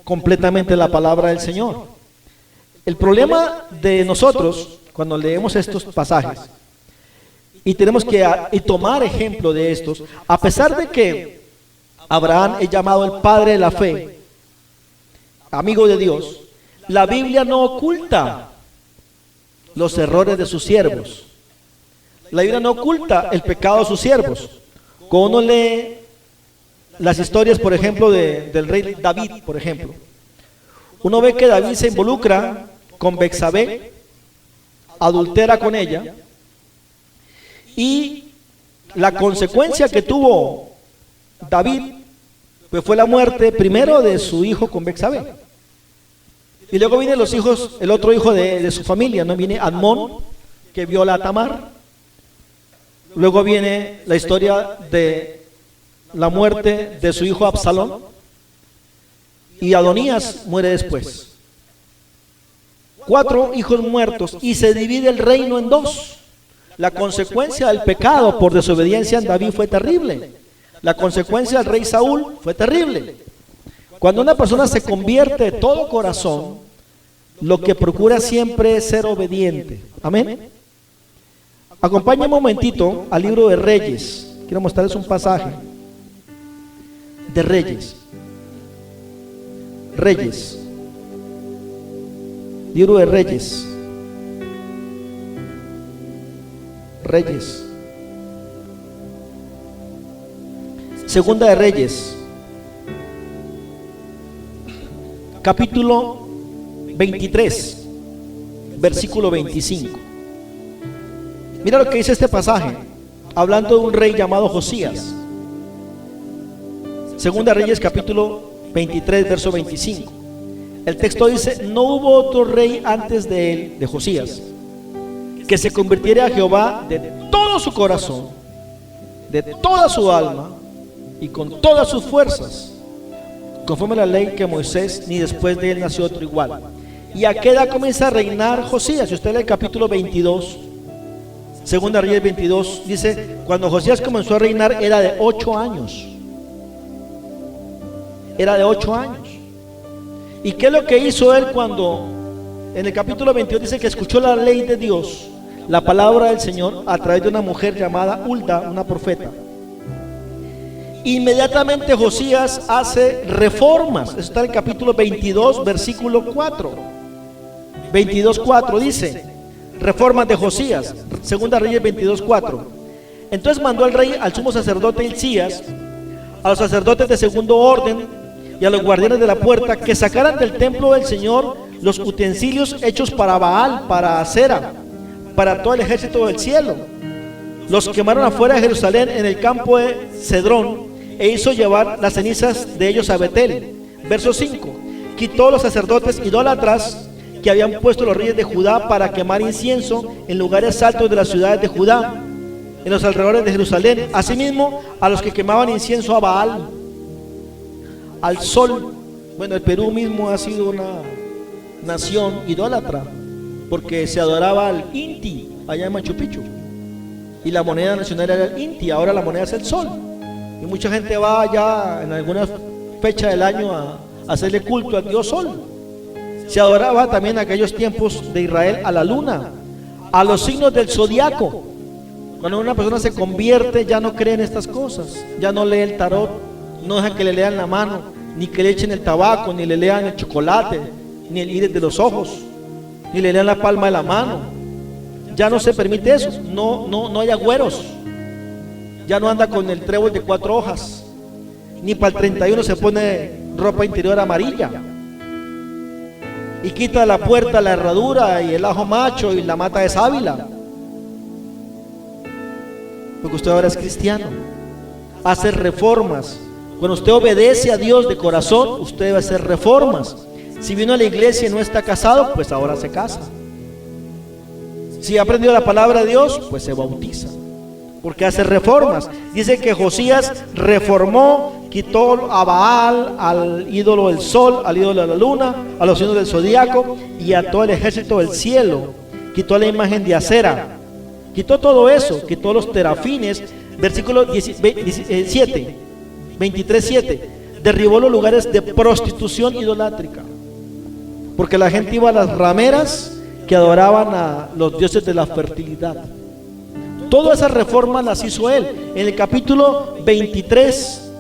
completamente la palabra del Señor. El problema de nosotros cuando leemos estos pasajes y tenemos que tomar ejemplo de estos, a pesar de que Abraham es llamado el padre de la fe, amigo de Dios, la Biblia no oculta los errores de sus siervos. La Biblia no oculta el pecado de sus siervos. Cuando uno lee las historias, por ejemplo, del rey David, por ejemplo, uno ve que David se involucra con Betsabé, adultera con ella, y la consecuencia que tuvo David pues fue la muerte primero de su hijo con Betsabé, y luego vienen los hijos, el otro hijo de su familia, ¿no? Viene Amnón, que viola a Tamar. Luego viene la historia de la muerte de su hijo Absalón, y Adonías muere después. 4 hijos muertos, y se divide el reino en 2. La consecuencia del pecado por desobediencia en David fue terrible. La consecuencia del rey Saúl fue terrible. Cuando una persona se convierte de todo corazón, lo que procura siempre es ser obediente. Amén. Acompáñame un momentito al libro de Reyes. Quiero mostrarles un pasaje de Reyes. Reyes. Libro de Reyes. Reyes. Segunda de Reyes. Capítulo 23, versículo 25. Mira lo que dice este pasaje, hablando de un rey llamado Josías. Segunda Reyes, capítulo 23, verso 25. El texto dice: no hubo otro rey antes de él, de Josías, que se convirtiera a Jehová de todo su corazón, de toda su alma y con todas sus fuerzas, conforme a la ley que Moisés, ni después de él nació otro igual. ¿Y a qué edad comienza a reinar Josías? Si usted lee el capítulo 22, Segunda Reyes 22, dice: cuando Josías comenzó a reinar era de 8 años. Era de 8 años. ¿Y qué es lo que hizo él cuando en el capítulo 22 dice que escuchó la ley de Dios, la palabra del Señor, a través de una mujer llamada Hulda, una profeta? Inmediatamente Josías hace reformas. Eso está en el capítulo 22, versículo 4. 22:4 dice: reformas de Josías. Segunda Reyes 22:4. Entonces mandó el rey al sumo sacerdote Hilcías, a los sacerdotes de segundo orden y a los guardianes de la puerta, que sacaran del templo del Señor los utensilios hechos para Baal, para Acera, para todo el ejército del cielo. Los quemaron afuera de Jerusalén en el campo de Cedrón, e hizo llevar las cenizas de ellos a Betel. Verso 5. Quitó los sacerdotes idólatras que habían puesto los reyes de Judá para quemar incienso en lugares altos de las ciudades de Judá, en los alrededores de Jerusalén. Asimismo a los que quemaban incienso a Baal, al sol. Bueno, el Perú mismo ha sido una nación idólatra, porque se adoraba al Inti allá en Machu Picchu, y la moneda nacional era el Inti. Ahora la moneda es el sol, y mucha gente va allá en alguna fecha del año a hacerle culto al dios sol. Se adoraba también en aquellos tiempos de Israel a la luna, a los signos del zodiaco. Cuando una persona se convierte, ya no cree en estas cosas, ya no lee el tarot, no deja que le lean la mano, ni que le echen el tabaco, ni le lean el chocolate, ni el iris de los ojos, ni le lean la palma de la mano. Ya no se permite eso. No hay agüeros. Ya no anda con el trébol de 4 hojas, ni para el 31 se pone ropa interior amarilla, y quita de la puerta la herradura y el ajo macho y la mata de sábila, porque usted ahora es cristiano. Hace reformas. Cuando usted obedece a Dios de corazón, usted debe hacer reformas. Si vino a la iglesia y no está casado, pues ahora se casa. Si ha aprendido la palabra de Dios, pues se bautiza, porque hace reformas. Dice que Josías reformó, quitó a Baal, al ídolo del sol, al ídolo de la luna, a los signos del zodiaco y a todo el ejército del cielo. Quitó la imagen de acera, quitó todo eso, quitó los terafines. Versículo 7, 23:7. Derribó los lugares de prostitución idolátrica, porque la gente iba a las rameras que adoraban a los dioses de la fertilidad. Todas esas reformas las hizo él. En el capítulo 23,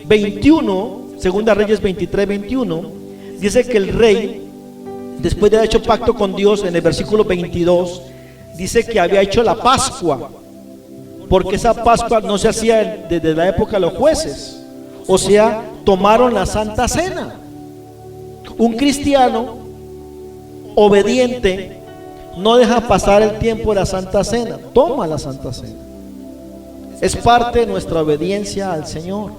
21, Segunda Reyes 23, 21, dice que el rey, después de haber hecho pacto con Dios, en el versículo 22, dice que había hecho la Pascua, porque esa Pascua no se hacía desde la época de los jueces. O sea, tomaron la Santa Cena. Un cristiano obediente no deja pasar el tiempo de la Santa Cena, toma la Santa Cena. Es parte de nuestra obediencia al Señor.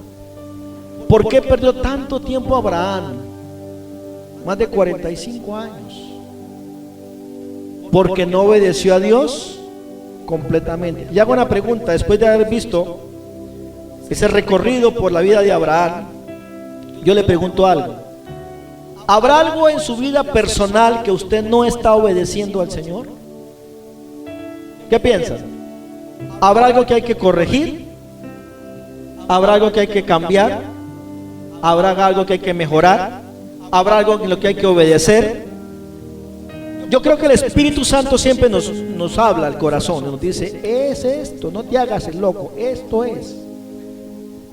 ¿Por qué perdió tanto tiempo Abraham? Más de 45 años. Porque no obedeció a Dios completamente. Y hago una pregunta, después de haber visto ese recorrido por la vida de Abraham, yo le pregunto algo. ¿Habrá algo en su vida personal que usted no está obedeciendo al Señor? ¿Qué piensa? ¿Habrá algo que hay que corregir? ¿Habrá algo que hay que cambiar? ¿Habrá algo que hay que mejorar? ¿Habrá algo en lo que hay que obedecer? Yo creo que el Espíritu Santo siempre nos habla al corazón, nos dice, es esto, no te hagas el loco, esto es.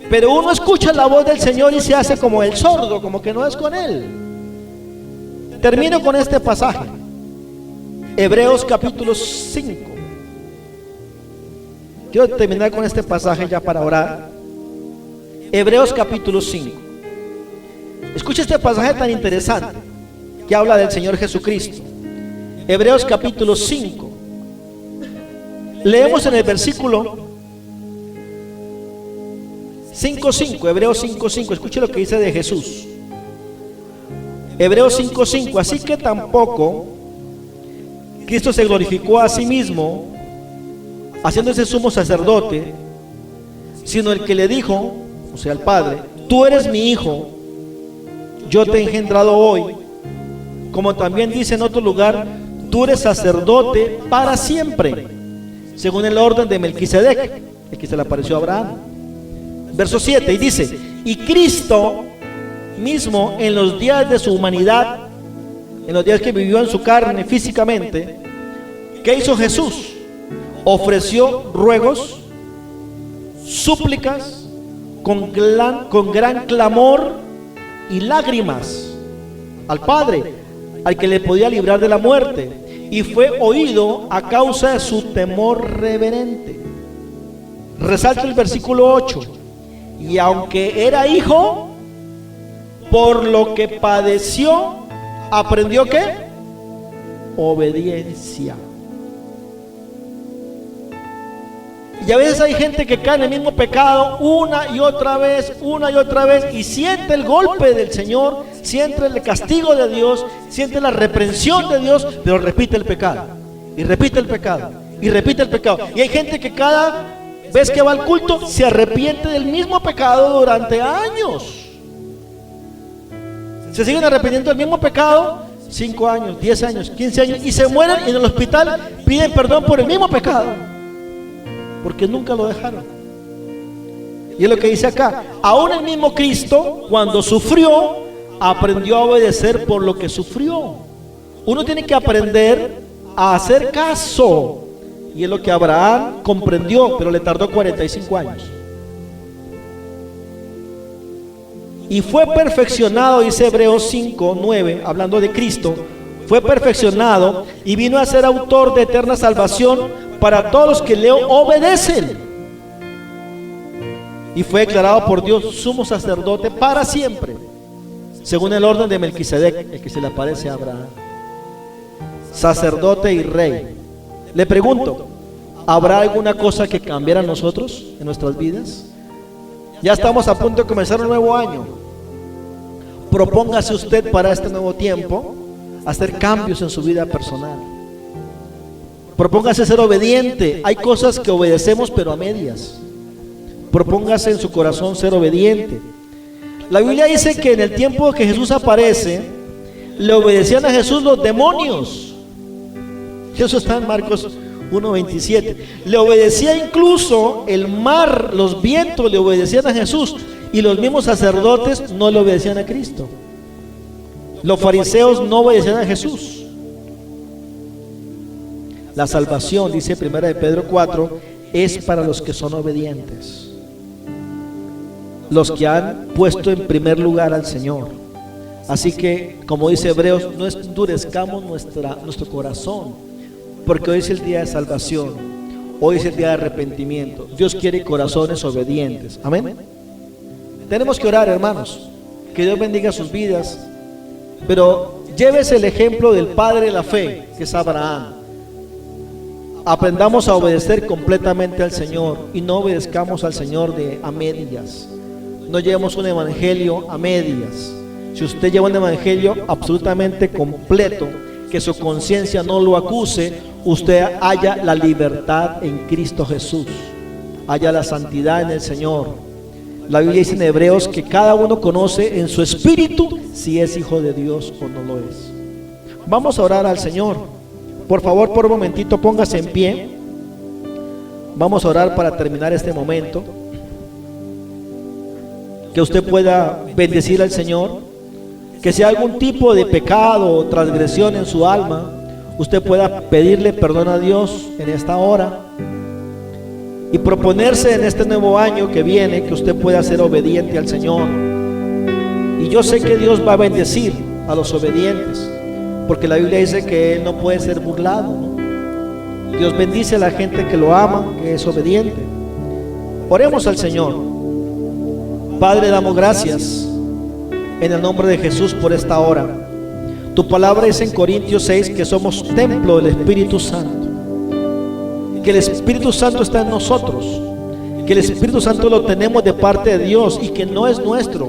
Pero uno escucha la voz del Señor y se hace como el sordo, como que no es con Él. Termino con este pasaje, Hebreos capítulo 5. Quiero terminar con este pasaje ya para orar. Hebreos capítulo 5. Escucha este pasaje tan interesante que habla del Señor Jesucristo. Hebreos capítulo 5. Leemos en el versículo 5:5, Hebreos 5:5. Escuche lo que dice de Jesús. Hebreos 5:5. Así que tampoco Cristo se glorificó a sí mismo, haciéndose sumo sacerdote, sino el que le dijo, o sea, el Padre, tú eres mi hijo, yo te he engendrado hoy. Como también dice en otro lugar, tú eres sacerdote para siempre, según el orden de Melquisedec, el que se le apareció a Abraham. Verso 7, y dice, y Cristo mismo en los días de su humanidad, en los días que vivió en su carne físicamente, ¿qué hizo Jesús? Ofreció ruegos, súplicas, con gran clamor y lágrimas al Padre, al que le podía librar de la muerte, y fue oído a causa de su temor reverente. Resalta el versículo 8, y aunque era hijo, por lo que padeció, aprendió ¿qué? Obediencia. Y a veces hay gente que cae en el mismo pecado una y otra vez, y siente el golpe del Señor, siente el castigo de Dios, siente la reprensión de Dios, pero repite el pecado, y repite el pecado, y repite el pecado. Y hay gente que cada vez que va al culto se arrepiente del mismo pecado durante años. Se siguen arrepintiendo del mismo pecado 5 años, 10 años, 15 años, y se mueren y en el hospital piden perdón por el mismo pecado, porque nunca lo dejaron. Y es lo que dice acá, aún el mismo Cristo, cuando sufrió, aprendió a obedecer por lo que sufrió. Uno tiene que aprender a hacer caso, y es lo que Abraham comprendió, pero le tardó 45 años. y fue perfeccionado, dice Hebreos 5:9, hablando de Cristo, fue perfeccionado y vino a ser autor de eterna salvación para todos los que le obedecen. Y fue declarado por Dios sumo sacerdote para siempre, según el orden de Melquisedec, el que se le aparece a Abraham, sacerdote y rey. Le pregunto, ¿habrá alguna cosa que cambiara en nosotros, en nuestras vidas? Ya estamos a punto de comenzar un nuevo año. Propóngase usted para este nuevo tiempo hacer cambios en su vida personal. Propóngase ser obediente. Hay cosas que obedecemos pero a medias. Propóngase en su corazón ser obediente. La Biblia dice que en el tiempo que Jesús aparece, le obedecían a Jesús los demonios. Eso está en Marcos 1:27. Le obedecía incluso el mar, los vientos le obedecían a Jesús, y los mismos sacerdotes no le obedecían a Cristo. Los fariseos no obedecían a Jesús. La salvación, dice 1 de Pedro 4, es para los que son obedientes, los que han puesto en primer lugar al Señor. Así que, como dice Hebreos, no endurezcamos nuestro corazón, porque hoy es el día de salvación, hoy es el día de arrepentimiento. Dios quiere corazones obedientes. Amén. Tenemos que orar, hermanos, que Dios bendiga sus vidas, pero llévese el ejemplo del padre de la fe, que es Abraham. Aprendamos a obedecer completamente al Señor y no obedezcamos al Señor a medias. No llevemos un evangelio a medias. Si usted lleva un evangelio absolutamente completo, que su conciencia no lo acuse, usted haya la libertad en Cristo Jesús, haya la santidad en el Señor. La Biblia dice en Hebreos que cada uno conoce en su espíritu si es hijo de Dios o no lo es. Vamos a orar al Señor. Por favor, por un momentito, póngase en pie. Vamos a orar para terminar este momento. Que usted pueda bendecir al Señor. Que si hay algún tipo de pecado o transgresión en su alma, usted pueda pedirle perdón a Dios en esta hora y proponerse en este nuevo año que viene que usted pueda ser obediente al Señor. Y yo sé que Dios va a bendecir a los obedientes, porque la Biblia dice que Él no puede ser burlado, ¿no? Dios bendice a la gente que lo ama, que es obediente. Oremos al Señor. Padre, damos gracias en el nombre de Jesús por esta hora. Tu palabra dice en Corintios 6 que somos templo del Espíritu Santo, que el Espíritu Santo está en nosotros, que el Espíritu Santo lo tenemos de parte de Dios y que no es nuestro.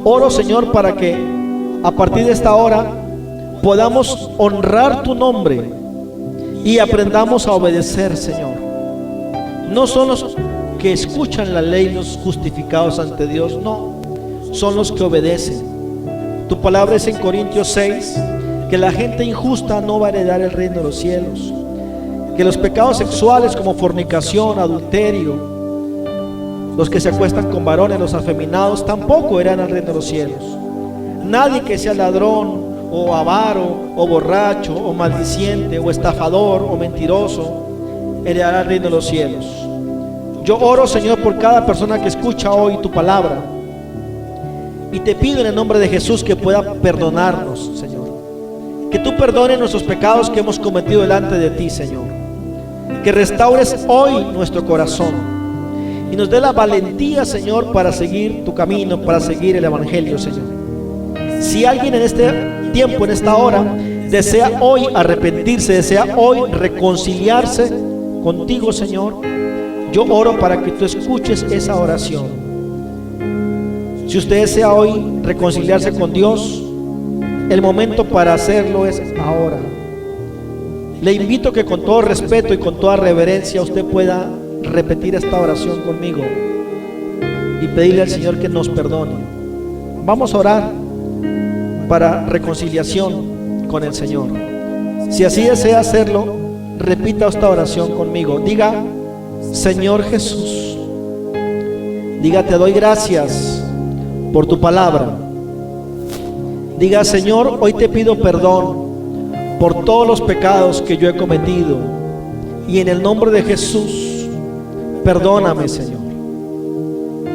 Oro, Señor, para que a partir de esta hora podamos honrar tu nombre y aprendamos a obedecer, Señor. No son los que escuchan la ley los justificados ante Dios, no, son los que obedecen. Tu palabra es en Corintios 6 que la gente injusta no va a heredar el reino de los cielos, que los pecados sexuales como fornicación, adulterio, los que se acuestan con varones, los afeminados, tampoco heredarán el reino de los cielos. Nadie que sea ladrón o avaro o borracho o maldiciente o estafador o mentiroso heredará el reino de los cielos. Yo oro, Señor, por cada persona que escucha hoy tu palabra, y te pido en el nombre de Jesús que pueda perdonarnos, Señor, que tú perdones nuestros pecados que hemos cometido delante de ti, Señor, que restaures hoy nuestro corazón y nos dé la valentía, Señor, para seguir tu camino, para seguir el evangelio, Señor. Si alguien en este tiempo, en esta hora, desea hoy arrepentirse, desea hoy reconciliarse contigo, Señor, yo oro para que tú escuches esa oración. Si usted desea hoy reconciliarse con Dios, el momento para hacerlo es ahora. Le invito que con todo respeto y con toda reverencia usted pueda repetir esta oración conmigo y pedirle al Señor que nos perdone. Vamos a orar para reconciliación con el Señor. Si así desea hacerlo, repita esta oración conmigo. Diga: Señor Jesús, diga: te doy gracias por tu palabra. Diga: Señor, hoy te pido perdón por todos los pecados que yo he cometido, y en el nombre de Jesús, perdóname, Señor.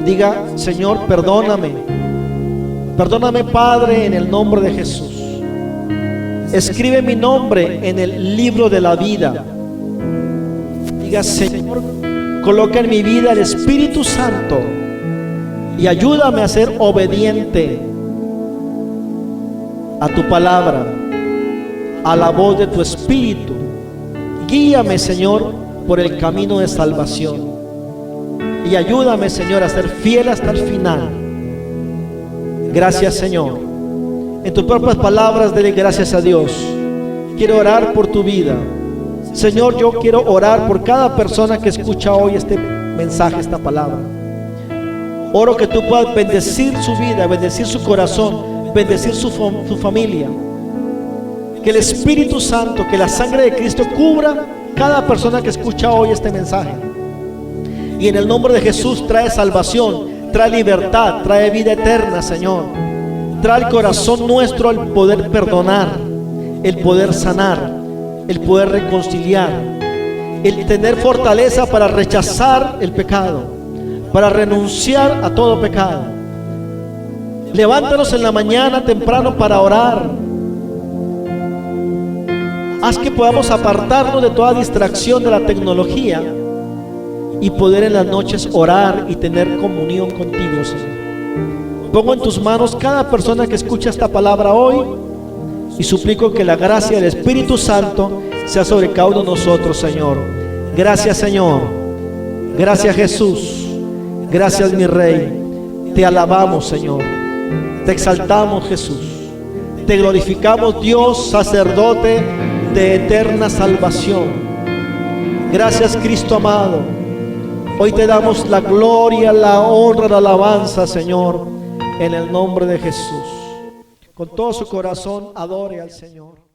Diga: Señor, perdóname Perdóname, Padre, en el nombre de Jesús. Escribe mi nombre en el libro de la vida. Diga, Señor, coloca en mi vida el Espíritu Santo y ayúdame a ser obediente a tu palabra, a la voz de tu Espíritu. Guíame, Señor, por el camino de salvación y ayúdame, Señor, a ser fiel hasta el final. Gracias, Señor. En tus propias palabras, dele gracias a Dios. Quiero orar por tu vida. Señor, yo quiero orar por cada persona que escucha hoy este mensaje, esta palabra. Oro que tú puedas bendecir su vida, bendecir su corazón, bendecir su familia. Que el Espíritu Santo, que la sangre de Cristo cubra cada persona que escucha hoy este mensaje. Y en el nombre de Jesús trae salvación, trae libertad, trae vida eterna, Señor. Trae al corazón nuestro el poder perdonar, el poder sanar, el poder reconciliar, el tener fortaleza para rechazar el pecado, para renunciar a todo pecado. Levántanos en la mañana temprano para orar. Haz que podamos apartarnos de toda distracción de la tecnología y poder en las noches orar y tener comunión contigo, Señor. Pongo en tus manos cada persona que escucha esta palabra hoy y suplico que la gracia del Espíritu Santo sea sobre cada uno de nosotros, Señor. Gracias, Señor. Gracias, Jesús. Gracias, mi Rey. Te alabamos, Señor. Te exaltamos, Jesús. Te glorificamos, Dios, sacerdote de eterna salvación. Gracias, Cristo amado. Hoy te damos la gloria, la honra, la alabanza, Señor, en el nombre de Jesús. Con todo su corazón adore al Señor.